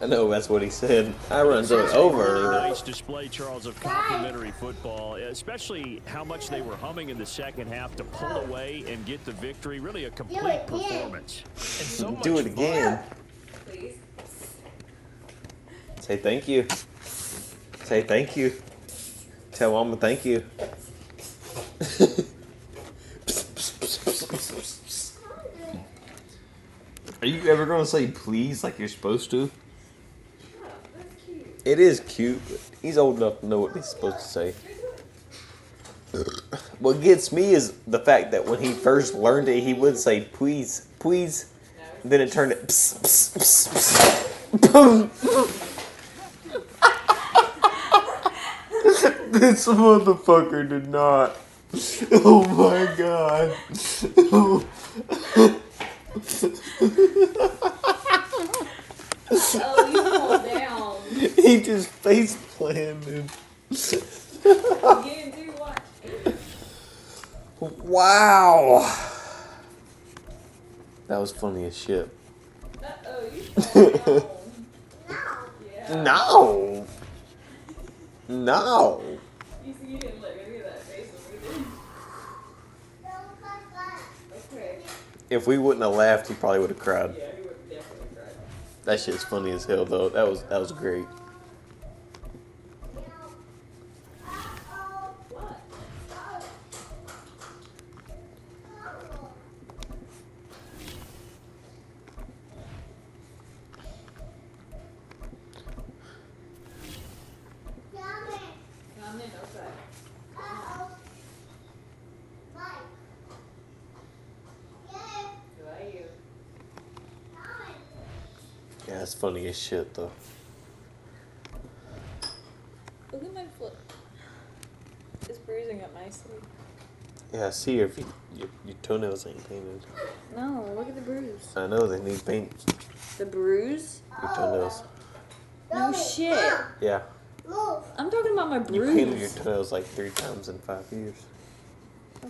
I know that's what he said. I run Zoe Really over. nice display, Charles, of complimentary football, especially how much they were humming in the second half to pull away and get the victory. Really a complete performance. and so much Do it fun. again. Please. Say thank you. Say thank you. Tell Mama thank you. Are you ever going to say please like you're supposed to? It is cute, but he's old enough to know what he's supposed to say. What gets me is the fact that when he first learned it, he would say please, please. Then it turned to pss, pss, pss, pss. This motherfucker did not. Oh my god. Oh, you fall down. He just face planted. Again, do what? Wow. That was funny as shit. Uh-oh, you fall down. Yeah. No. No. You see, you didn't look at that face when we did. Okay. If we wouldn't have laughed, he probably would have cried. Yeah, he would have definitely cried. That shit's funny as hell, though. That was great. What? Yeah, it's funny as shit though. Look at my foot. It's bruising up nicely. Yeah, I see your toenails ain't painted. No, look at the bruise. I know they need paint. The bruise? Your toenails. No shit. Yeah. I'm talking about my You bruise. painted your toenails like 3 times in 5 years.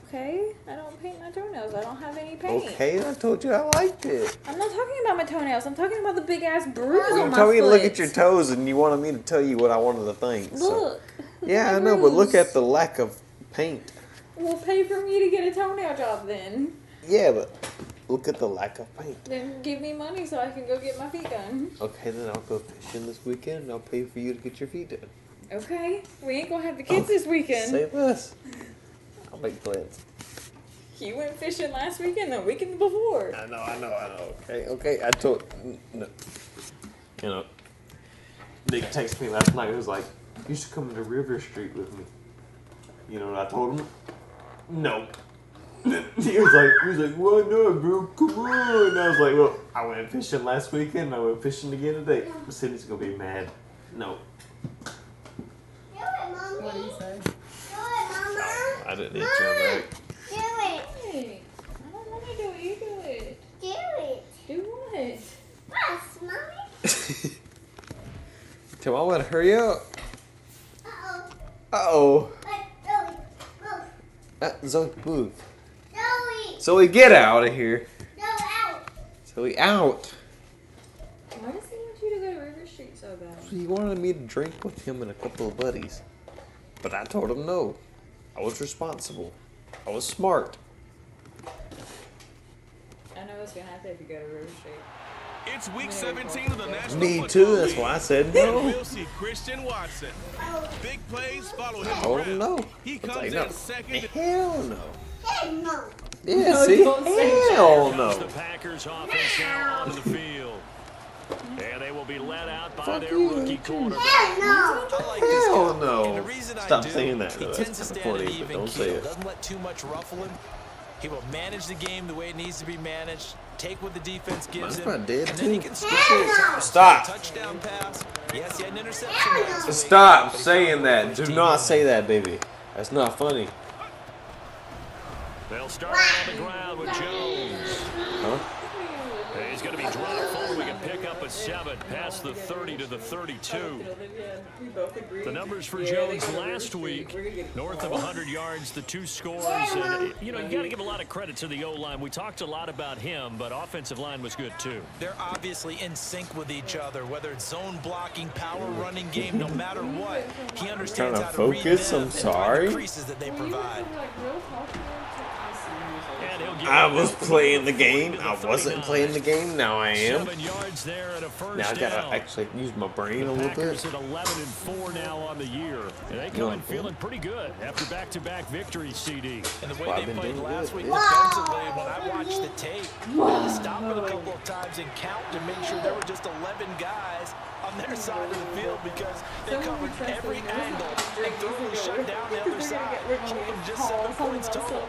Okay, I don't paint my toenails. I don't have any paint. Okay, I told you I liked it. I'm not talking about my toenails. I'm talking about the big ass bruise You on my told me to foot. look at your toes and you wanted me to tell you what I wanted to think. So. Look. Yeah, my I know, but look bruise. at the lack of paint. Well, pay for me to get a toenail job then. Yeah, but look at the lack of paint. Then give me money so I can go get my feet done. Okay, then I'll go fishing this weekend and I'll pay for you to get your feet done. Okay, we ain't gonna have the kids this weekend. Say this. I'll make plans. You went fishing last weekend, the weekend before. I know. Okay, I told. No. You know, Nick texted me last night. He was like, "You should come to River Street with me." You know what I told him? No. He was like, "Why not, bro? Come on!" And I was like, "Well, I went fishing last weekend. And I went fishing again today." Sydney's gonna be mad. No. What do you say? I didn't answer him right. Hey, I don't want to do it. You do it. Do what? Come on, hurry up. Uh-oh. Zoe, move. Zoe, get out of here. Zoe, out. Why does he want you to go to River Street so bad? He wanted me to drink with him and a couple of buddies. But I told him no. I was responsible. I was smart. I know what's gonna happen if you go to River Street. It's week 17 of the National Me Football too, that's League. why I said And no. we'll see Christian Watson. Big plays follow him I told him around. no. He I was comes like, in no. second. Hell no. Yeah, No, see? don't say Hell Comes the no. Packers offense now onto the field. And they will be led out by Fuck their you. rookie quarterback. I like this Hell guy. no. And the reason Stop I do, saying that, He though. tends That's to kinda stand an funny, but even don't say keel. it. Doesn't let too much ruffle him. He will manage the game the way it needs to be managed. Take what the defense gives him. Mine's dead, And then he too. can score. Stop. Touchdown pass. Yes, he had an interception last week, Stop but he saying found that. his Do team not win. say that, baby. That's not funny. They'll start out on the ground with Jones. Huh? He's going to be dropped following a pickup of 7 past the 30 to the 32. The numbers for Jones last week, north of 100 yards, the 2 scores. And, you know, you got to give a lot of credit to the O-line. We talked a lot about him, but offensive line was good too. They're obviously in sync with each other, whether it's zone blocking, power running game, no matter what. He understands Trying how to to read focus, them I'm and find sorry. the creases that they provide. And he'll get I it was out to playing the the game. 40 to I wasn't 39. playing the game. Now I am. 7 yards there and a first Now I gotta down. actually use my brain a The little Packers bit. at 11-4 now on the year. And they come in feeling pretty good after back-to-back victories, CD. And the way Well, they I've been played doing last good, week yeah. defensively, when I watched the tape, I had to stop it a couple of times and count to make sure there were just 11 guys on their side of the field because they covered every angle and thoroughly shut down the other side, holding just 7 points total.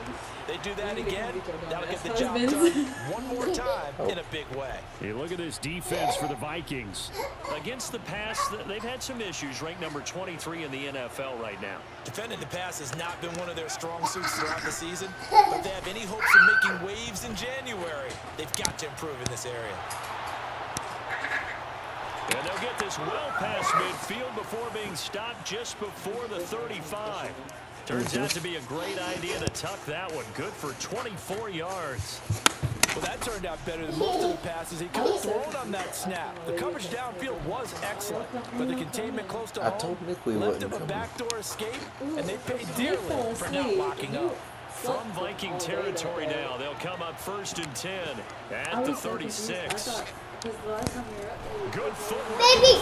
They do that again, that'll get the job done one more time in a big way. You look at this defense for the Vikings. Against the pass, they've had some issues. Ranked number 23 in the NFL right now. Defending the pass has not been one of their strong suits throughout the season, but if they have any hopes of making waves in January, they've got to improve in this area. And they'll get this well past midfield before being stopped just before the 35. Turns out to be a great idea to tuck that one. Good for 24 yards. Well, that turned out better than most of the passes he could have thrown on that snap. The coverage downfield was excellent, but the containment close to I home told Nick we left wouldn't him a come. backdoor escape, and they paid dearly for not locking up. From Viking territory now, they'll come up 1st and 10 at the 36. Good footwork at the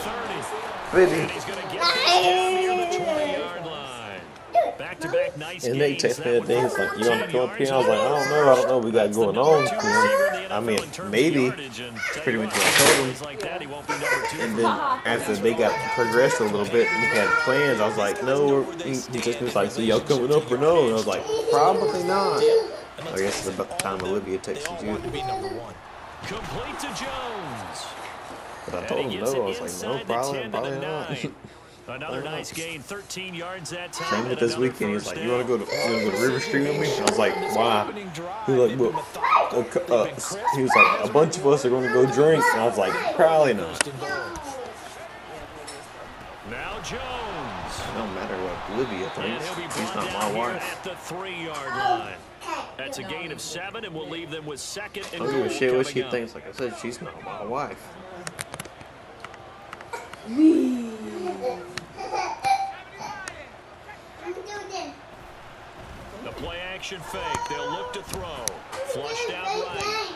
30. And he's going to get this down near the 20-yard line. Back-to-back nice And they gains. text me that day. He's like, "You want to come up here?" I was like, "I don't know what we got going on." You know? I mean, maybe. That's pretty much what I told him. And then after they got progressed a little bit and we had plans, I was like, "No." He just was like, "So y'all coming up or no?" And I was like, "Probably not." I guess it's about the time Olivia texted you. To be number one. Complete to Jones. But I And told he him gets no. I it was like, inside no, the probably 10 to the not. 9. Another nice gain, 13 yards that time. Same with and this another weekend. He's first like, you want to down. go to River Street with me? I was like, why? He was like, well, he was like, a bunch of us are going to go drink. And I was like, probably not. Now Jones. It don't matter what Olivia And thinks. he'll be She's brought not down my here wife. at the 3-yard line. That's a gain of 7, and we'll leave them with second and I don't goal give a shit what coming she up. thinks. Like I said, she's not my wife. The play action fake. They'll look to throw. Flushed out right.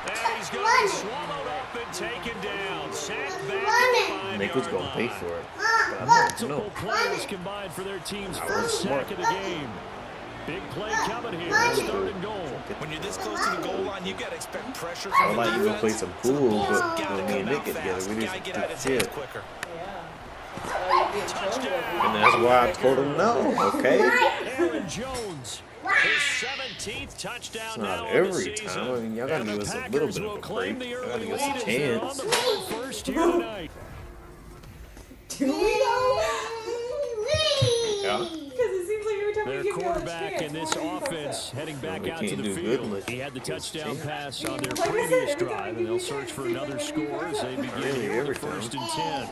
And he's going to be swallowed up and taken down. Sacked back at the Nick was 5-yard going to pay line. for it. But I don't know. Multiple players combined for their team's I first was smart. sack of the game. Big play coming here. It's 3rd and goal. When you're this close to the goal line, you got to expect pressure I from would the like you to defense. play some So the pool, ball's but gotta when me and come Nick out get together, fast. we do Gotta some get out of his shit. hands quicker. And that's why I told him no, okay? Aaron Jones, his 17th touchdown It's now not on every the season. time. I mean, y'all gotta And give the us a little Packers bit will of a claim break. the Y'all gotta early give us lead a as they're on chance. the board first here tonight. Do we know? Yeah. Because it seems like every time Their we give quarterback in this offense heading back we out to can't the do good field. unless He had the you give us a touchdown chance. pass on their Like I said, previous every time drive, we and they'll give search you for a chance, another you score as they begin Really, here every with first and 10.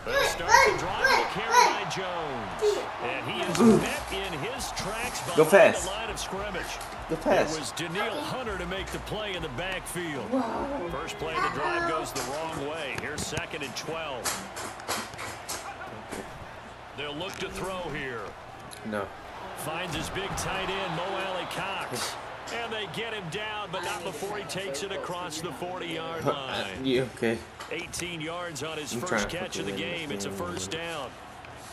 They'll start the drive with a carry by Jones. And he is met in his tracks Go behind fast. the line of scrimmage. The It pass. was Daniil Hunter to make the play in the backfield. First play of the drive goes the wrong way. Here's 2nd and 12. They'll look to throw here. No. Finds his big tight end, Mo Alley Cox. And they get him down, but not before he takes it across the 40-yard line. Yeah, okay. 18 yards on his I'm first trying to catch of the fucking win game. this It's a game, first down.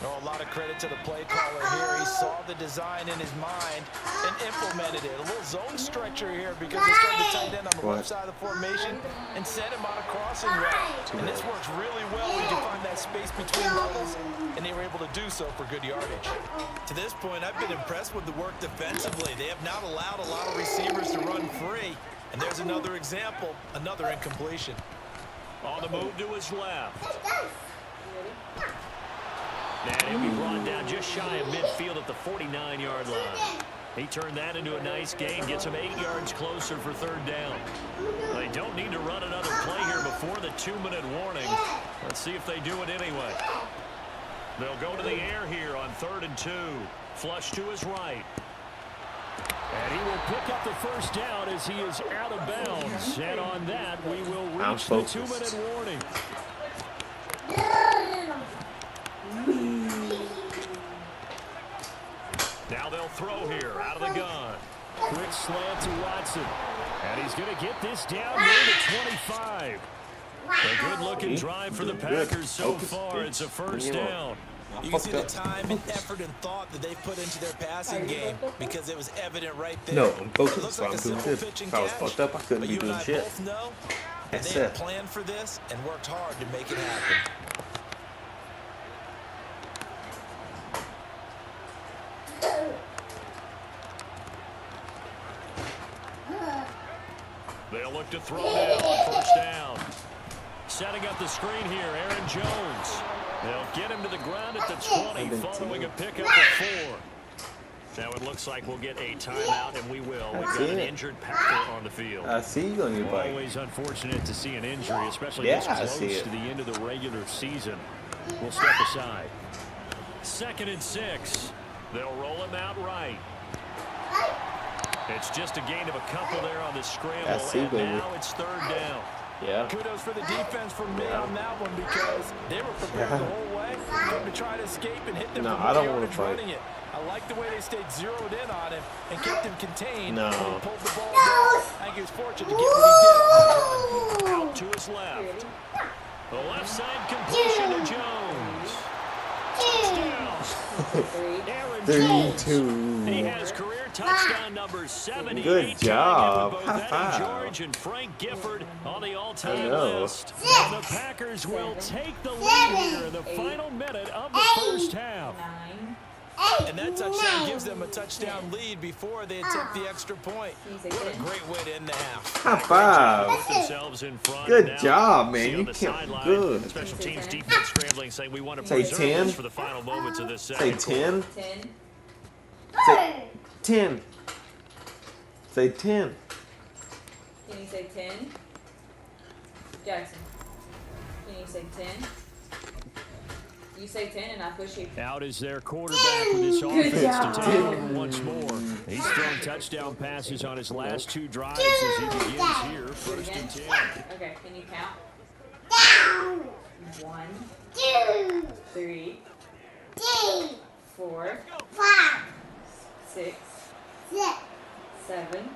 Oh, a lot of credit to the play caller here. He saw the design in his mind and implemented it. A little zone stretcher here because they started the tight end on the What? left side of the formation and sent him on a crossing route. And this works really well when you find that space between levels, and they were able to do so for good yardage. To this point, I've been impressed with the work defensively. They have not allowed a lot of receivers to run free. And there's another example, another incompletion. On the move to his left. And he'll be brought down just shy of midfield at the 49-yard line. He turned that into a nice gain, gets him 8 yards closer for 3rd down. They don't need to run another play here before the 2-minute warning. Let's see if they do it anyway. They'll go to the air here on 3rd and 2. Flush to his right. And he will pick up the first down as he is out of bounds. And on that, we will reach the 2-minute warning. Now they'll throw here out of the gun. Quick slant to Watson. And he's going to get this down near the 25. A good-looking drive for the Packers so far. It's a first down. You can see the time and effort and thought that they put into their passing game because it was evident right there. No, I'm focused. It looks So like I'm a doing simple good. pitch and If I was catch, fucked up, I couldn't but be you and doing I shit. both know that That's they had it. planned for this and worked hard to make it happen. They'll look to throw now on first down. Setting up the screen here, Aaron Jones. They'll get him to the ground at the 20 following a pickup of 4. Now it looks like we'll get a timeout, and we will. We've got an injured Packer on the field. I see you on your bike. Always unfortunate to see an injury, especially Yeah, this I close see it. to the end of the regular season. We'll step aside. 2nd and 6. They'll roll him out right. It's just a gain of a couple there on the scramble, I see, and baby. now it's 3rd down. Yeah. Kudos for the defense from me on that one because they were prepared the whole way to try to escape and hit them No, from I the don't wanna yardage fight. running it. I like the way they stayed zeroed in on him and kept him contained No. when he pulled the ball down. I think he was fortunate to get what he did on that run. Out to his left. The left side completion to Jones. Touchdown. Aaron Jones. 3-2. He has career touchdown number 78. Good job. Both High Eddie five. George and Frank Gifford on the all-time I know. list. And the Packers will take the lead here in the final minute of the first half. 9, And that touchdown gives them a touchdown lead before they attempt the extra point. What a great way to end the half. High five. Put themselves in front. Good Now, job, man. see You on the kept sideline, good. Special teams defense scrambling, saying we want to Say preserve 10. this for the final moments of this Say second 10. 10. Say 10. Say 10. Can you say 10? Jackson, can you say 10? You say 10 and I push you. Out is their quarterback with his offense to take over once more. He's thrown touchdown passes on his last 2 drives as he begins here. First and 10. Okay, can you count? 1, 2, 3, 4, 6, 7,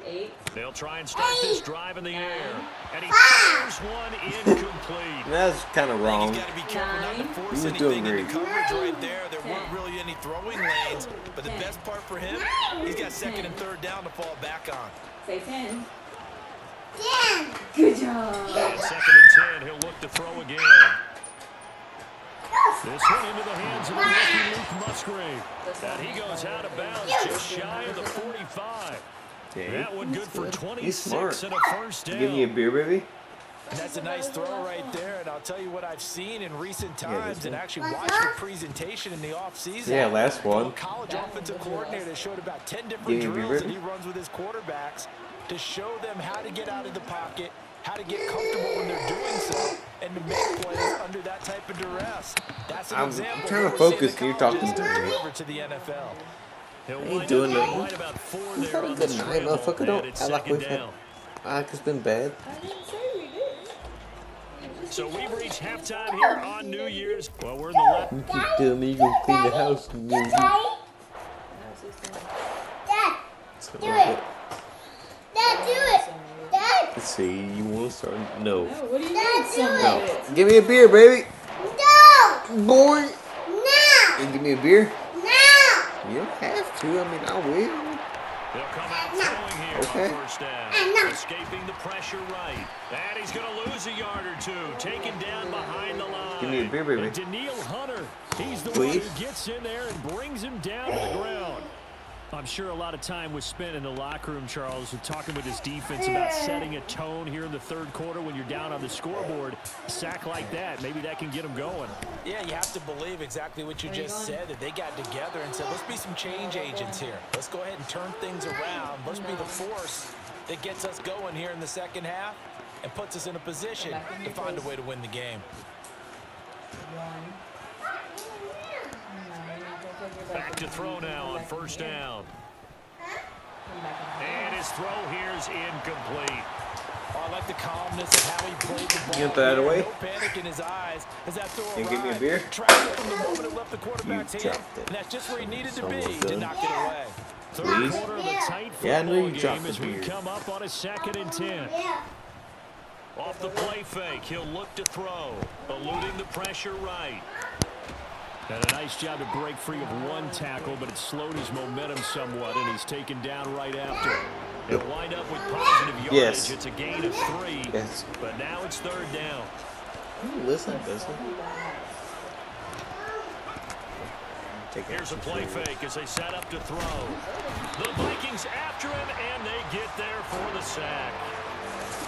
8. They'll try and start this drive in the air. And he fires one incomplete. That's kind of wrong. He's got to be careful not to force You was doing anything into great. coverage right there. There weren't really any throwing lanes, but the best part for him, he's got second and third down to fall back on. Say 10. Good job. And second and 10, he'll look to throw again. This one into the hands of the rookie Luke Musgrave. And he goes out of bounds just shy of the 45. That one good for 26 and a first down. Give me a beer, baby. And that's a nice throw right there. And I'll tell you what I've seen in recent times and actually watched the presentation in the offseason. Yeah, last one. A college offensive coordinator showed about 10 different Give me a beer, drills that baby. he runs with his quarterbacks to show them how to get out of the pocket, how to get comfortable when they're doing so, and to make plays under that type of duress. That's an I'm example trying of to what we're seeing focus, the you're talking colleges to me. deliver to the NFL. He'll ain't wind doing up nothing. right about 4 You there had a on good the night, scramble, motherfucker. and Don't it's act like second we've had. down. It's been bad. I didn't say we did. So we've reached halftime here on New Year's. Well, we're in the last. You keep telling me you're going to clean the house. And you Let's see. You want to start? No. No, what do you mean some No. of it? Give me a beer, baby. Boy. You give me a beer? You don't have to. I mean, I will. They'll come out throwing here Okay. on first down. Escaping the pressure right. And he's going to lose a yard or two. Taken down behind the line. Give me a beer, baby. And Daniil Hunter, he's the Please? one who gets in there and brings him down to the ground. I'm sure a lot of time was spent in the locker room, Charles, with talking with his defense about setting a tone here in the third quarter when you're down on the scoreboard. A sack like that, maybe that can get him going. Yeah, you have to believe exactly what you just said, that they got together and said, let's be some change agents here. Let's go ahead and turn things around. Let's be the force that gets us going here in the second half and puts us in a position to find a way to win the game. Back to throw now on first down. And his throw here's incomplete. Oh, I like the calmness of how he played the ball. Get that away. No panic in his eyes as that throw Can you give me a arrived. beer? Tracked it from the moment it left the quarterback's You hand, dropped it. and that's just where he needed to Almost be to done. knock it away. Third Please? quarter of a tight Yeah, I knew football you dropped game the as we beer. come up on a second and 10. Off the play fake, he'll look to throw, eluding the pressure right. Had a nice job to break free of one tackle, but it slowed his momentum somewhat, and he's taken down right after. He'll wind up with positive yardage. Yes. It's a gain of 3, Yes. but now it's third down. Listen, listen. Here's a play fake as they set up to throw. The Vikings after him, and they get there for the sack.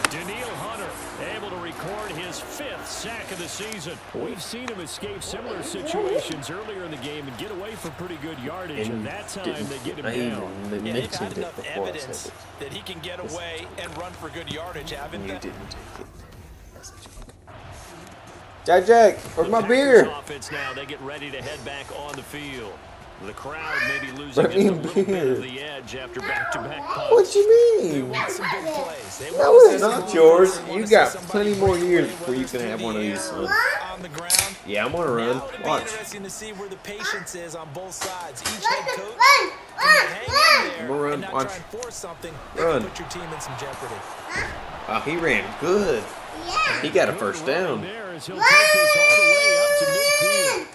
Daniil Hunter able to record his 5th sack of the season. We've seen him escape similar situations earlier in the game and get away for pretty good yardage, and that time they get him I down. even Yeah, they've had mentioned it enough before I evidence said that he can get away and run for good yardage, haven't it. they? You didn't take it. Jack, where's my The beer? Packers offense now, they get ready to head back on the field. The crowd may be losing Bring just a me little bit beer. of the edge after back-to-back punts. What you They mean? want some big plays. They No, want to it's see some not runs. yours. They want You to got see somebody plenty more break years away, before you whether can it's have through one of the these. air, on the ground. Yeah, I'm gonna run. Now it'll be Watch. interesting to see where the patience is on both sides. Each head coach can hang in there I'm gonna run. and not Watch. try and force something that Run. can put your team in some jeopardy. Oh, he ran good. He got a first down. There as he'll take this all the way up to midfield.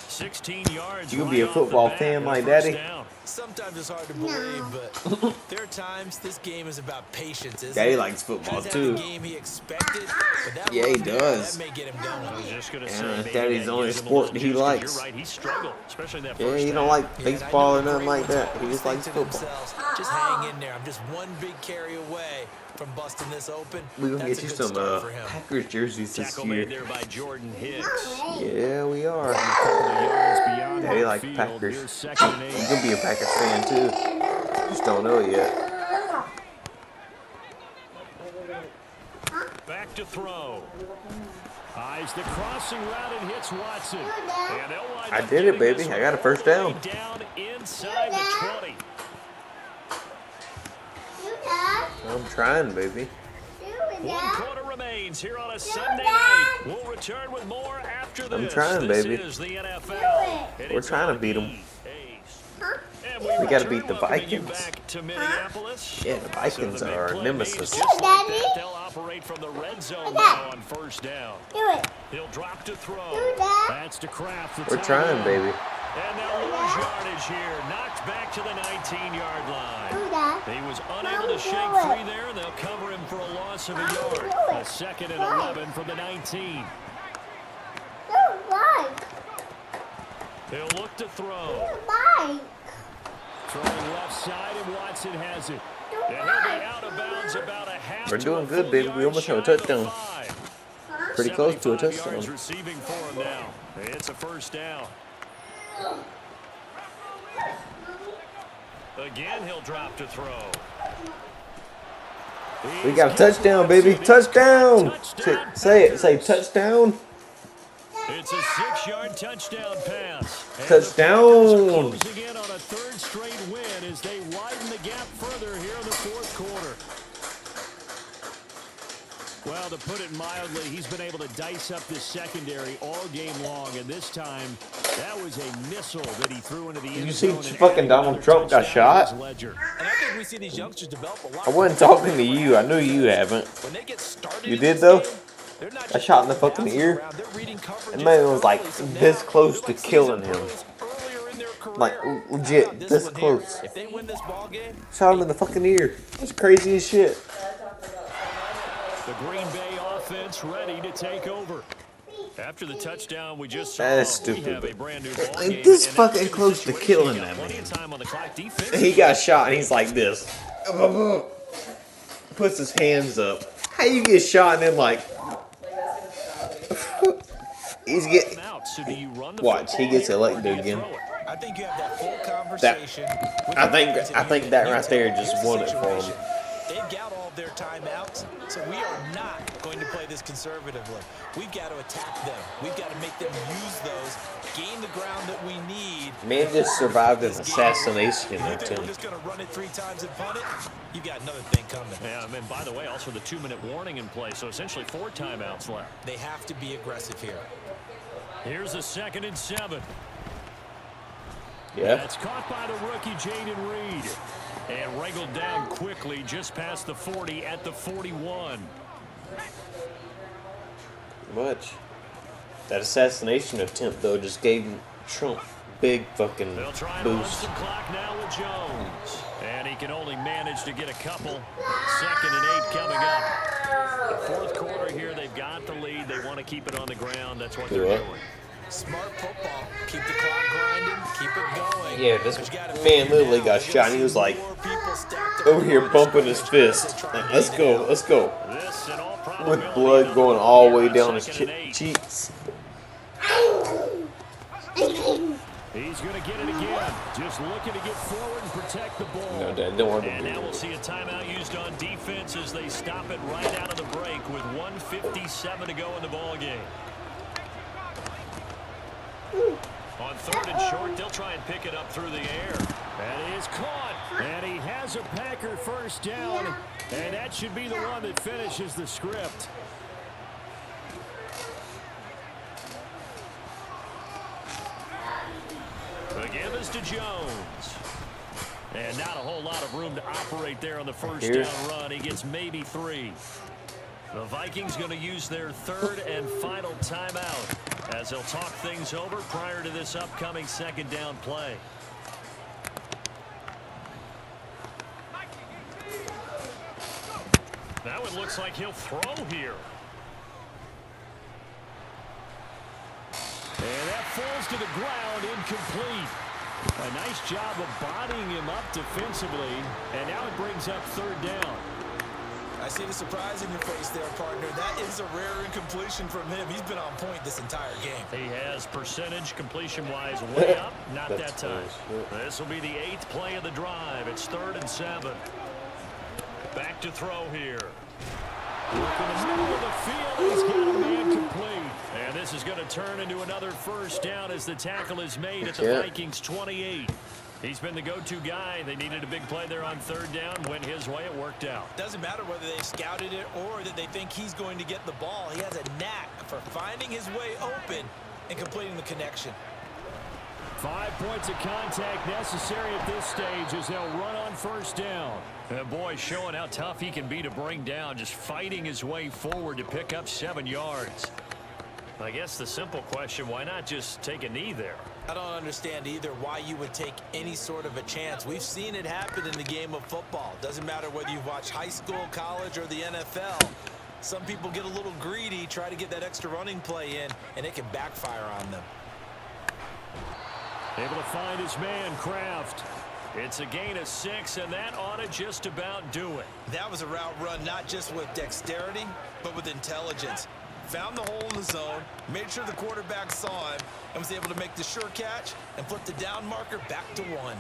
16 yards. You gonna be a right off the football bat fan with like first Daddy? down. Sometimes it's hard to believe, but there are times this game is about patience, isn't Daddy it? likes football Hasn't had too. the game he expected, but that Yeah, he run there, does. That may get him I going. was just gonna Yeah, say, maybe Daddy's that the only gives him a sport little he juice, 'cause likes. You're right, he struggled, especially in that Yeah, first he half. don't like Yeah, and I baseball know or the nothing like great that. ones He just always likes think to football. themselves, just hang in there. I'm just one big carry away from busting this open. We're gonna That's get you a good some start for him. Packers jerseys this Tackle made year. there by Jordan Hicks. Yeah, we are. A couple of yards beyond Daddy midfield. likes Packers. Here's 2nd and 8. You can be a Packers fan too. Just don't know it yet. Back to throw. Eyes the crossing route and hits Watson. And they'll wind I up did it, getting baby. this I got a one first all the way down. Down inside the 20. I'm trying, baby. 1 quarter remains here on a Sunday night. We'll return with more after this. I'm trying, This baby. is the NFL. And We're it's trying to on beat 'em. EA. And We gotta return, beat the welcoming you Vikings. back to Minneapolis. Yeah, the Vikings So the big are our play nemesis. means just like that, they'll operate from the red zone now on first down. He'll drop to throw. That's to Kraft. the We're tight trying, end. baby. And they'll lose yardage here. Knocked back to the 19-yard line. He was unable to shake free there, and they'll cover him for a loss of a yard. A 2nd and 11 from the 19. He'll look to throw. Throwing left side, and Watson has it. And he'll be out of bounds about a half. We're to doing a good, full baby. yard We almost have a shy of the touchdown. 5. Pretty close to a 75 yards touchdown. receiving for him now. It's a first down. Again, he'll drop to throw. We got a touchdown, baby. Touchdown. Say it. Say touchdown. It's a 6-yard touchdown pass. And Touchdown. the Packers are closing in on a 3rd straight win as they widen the gap further here in the 4th quarter. Well, to put it mildly, he's been able to dice up this secondary all game long, and this time, that was a missile that he threw into the end you see zone and fucking added Donald another Trump got touchdown to shot? his ledger. And I think we see these youngsters develop a lot. I wasn't talking to you. I knew you haven't. When they get started You in did this though? game, they're not I just shot in the throwing fucking passes ear. around, they're reading coverages And man was like early, so this now close they're to like killing seasoned him. pros earlier in their career. Like How legit, about this one here? close. If they win this ball game, Shot him in the fucking ear. That's crazy as shit. The Green Bay offense ready to take over. After the touchdown we just saw, That's we stupid. have a brand new ball Like, game, this and fucking that's the close to situation. killing You got that plenty man. of time on the clock. Defense. He got shot and he's like this. Puts his hands up. How you get shot and then like he's getting Out. So do you run the watch, he football gets here, or do elected you again. throw it? I think you have that full conversation. with I the think defensive that unit. right You there tell just them, won here's it the for him. situation. They've got all their timeouts, so we are not going to play this conservatively. We've got to attack them. We've got to make them use those, gain the ground that we need. Man just survived an This game. assassination You think we're attempt. just going to run it 3 times and punt it? You got another thing coming. Yeah, and by the way, also the 2-minute warning in play, so essentially 4 timeouts left. They have to be aggressive here. Here's a 2nd and 7. Yeah. That's caught by the rookie Jaden Reed. And wriggled down quickly just past the 40 at the 41. Much. That assassination attempt though just gave Trump big fucking They'll try and run boost. some clock now with Jones. And he can only manage to get a couple. 2nd and 8 coming up. The 4th quarter here, they've got the lead. They want to keep it on the ground. That's what they're Yeah. doing. Smart football. Keep the clock grinding. Keep it going. Yeah, this But you gotta man figure literally now, got you're shot gonna and he see was like more people stacked up over here on bumping his scrimmage fist. trying to Like, get let's it go, down. let's go. This, in all With probability, blood going all the way here on down his 2nd and 8. cheeks. He's going to get it again. Just looking to get forward and protect the ball. No, Dad, don't worry And about now we'll it. see a timeout used on defense as they stop it right out of the break with 1:57 to go in the ball game. On 3rd and short, they'll try and pick it up through the air. And he is caught. And he has a Packer first down. And that should be the one that finishes the script. The give is to Jones. And not a whole lot of room to operate there on the first Here. down run. He gets maybe 3. The Vikings going to use their 3rd and final timeout as they'll talk things over prior to this upcoming 2nd down play. Now it looks like he'll throw here. And that falls to the ground, incomplete. A nice job of bodying him up defensively, and now it brings up third down. I see the surprise in your face there, partner. That is a rare incompletion from him. He's been on point this entire game. He has percentage completion-wise way up, not that time. This will be the 8th play of the drive. It's 3rd and 7. Back to throw here. Look in the middle of the field. He's got a man complete. And this is going to turn into another first down as the tackle is made at the Vikings 28. He's been the go-to guy. They needed a big play there on 3rd down. Went his way. It worked out. Doesn't matter whether they scouted it or that they think he's going to get the ball. He has a knack for finding his way open and completing the connection. 5 points of contact necessary at this stage as they'll run on 1st down. And boy, showing how tough he can be to bring down, just fighting his way forward to pick up 7 yards. I guess the simple question, why not just take a knee there? I don't understand either why you would take any sort of a chance. We've seen it happen in the game of football. Doesn't matter whether you've watched high school, college, or the NFL. Some people get a little greedy, try to get that extra running play in, and it can backfire on them. Able to find his man, Kraft. It's a gain of 6, and that ought to just about do it. That was a route run not just with dexterity, but with intelligence. Found the hole in the zone, made sure the quarterback saw him, and was able to make the sure catch and flip the down marker back to 1.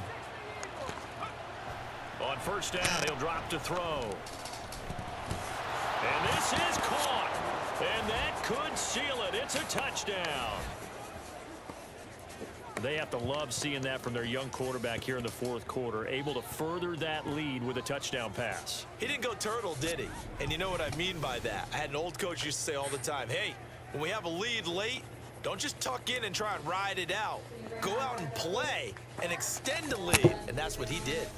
On 1st down, he'll drop to throw. And this is caught. And that could seal it. It's a touchdown. They have to love seeing that from their young quarterback here in the 4th quarter, able to further that lead with a touchdown pass. He didn't go turtle, did he? And you know what I mean by that. I had an old coach used to say all the time, hey, when we have a lead late, don't just tuck in and try and ride it out. Go out and play and extend the lead. And that's what he did.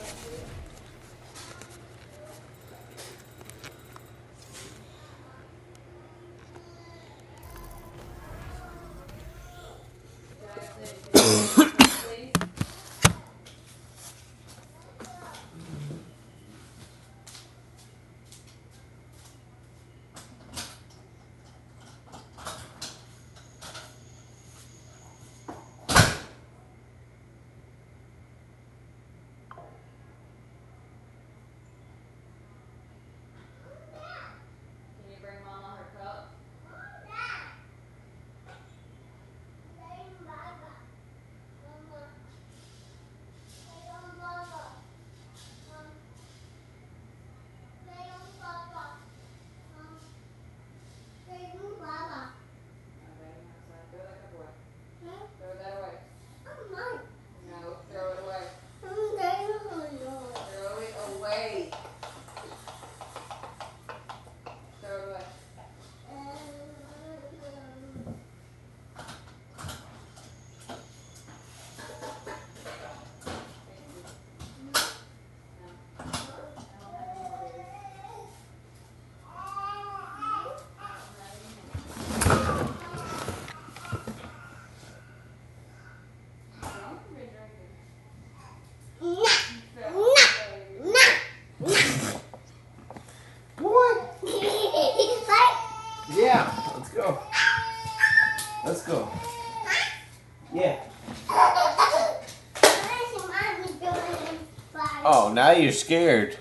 Oh, now you're scared.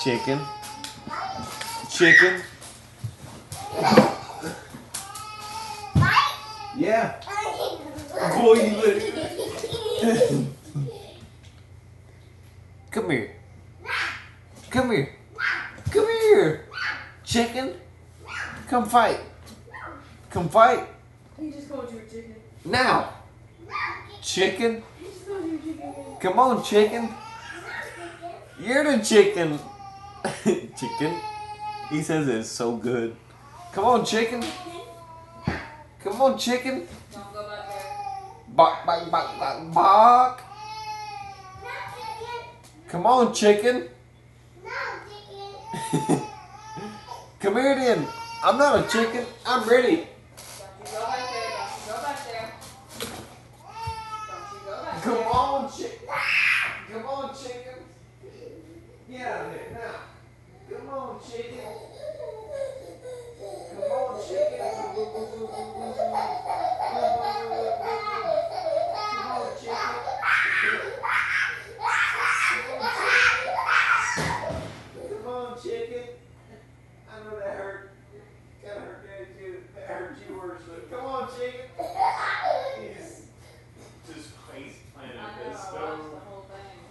Chicken. Chicken. Yeah. Boy, you little. Come here. Come here. Come here. Chicken. Come fight. Come fight. He just called you a chicken. Now. Chicken. Come on, chicken. You're the chicken. Chicken. He says it's so good. Come on, chicken. Come on, chicken. Don't go back there. Bark, bark, bark, bark, bark. Come on, chicken. Come here then. I'm not a chicken. I'm ready. Don't you go back there. Don't you go back there. Don't you go back there. Come on, chicken. Come on, chicken. Get out of here now. Come on, chicken. Come on, chicken. Come on, chicken. Come on, chicken. I know that hurt. Gotta hurt Daddy too. That hurt you worse. But come on, chicken. He's just face planted this stone. whole thing.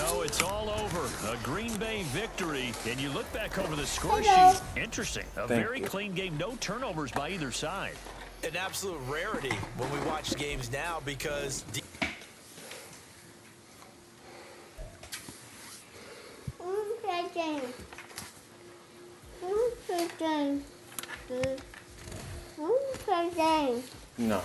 So it's all over. A Green Bay victory. And you look back over the score Hello. sheet. Interesting. A Thank very you. clean game. No turnovers by either side. An absolute rarity when we watch games now because No.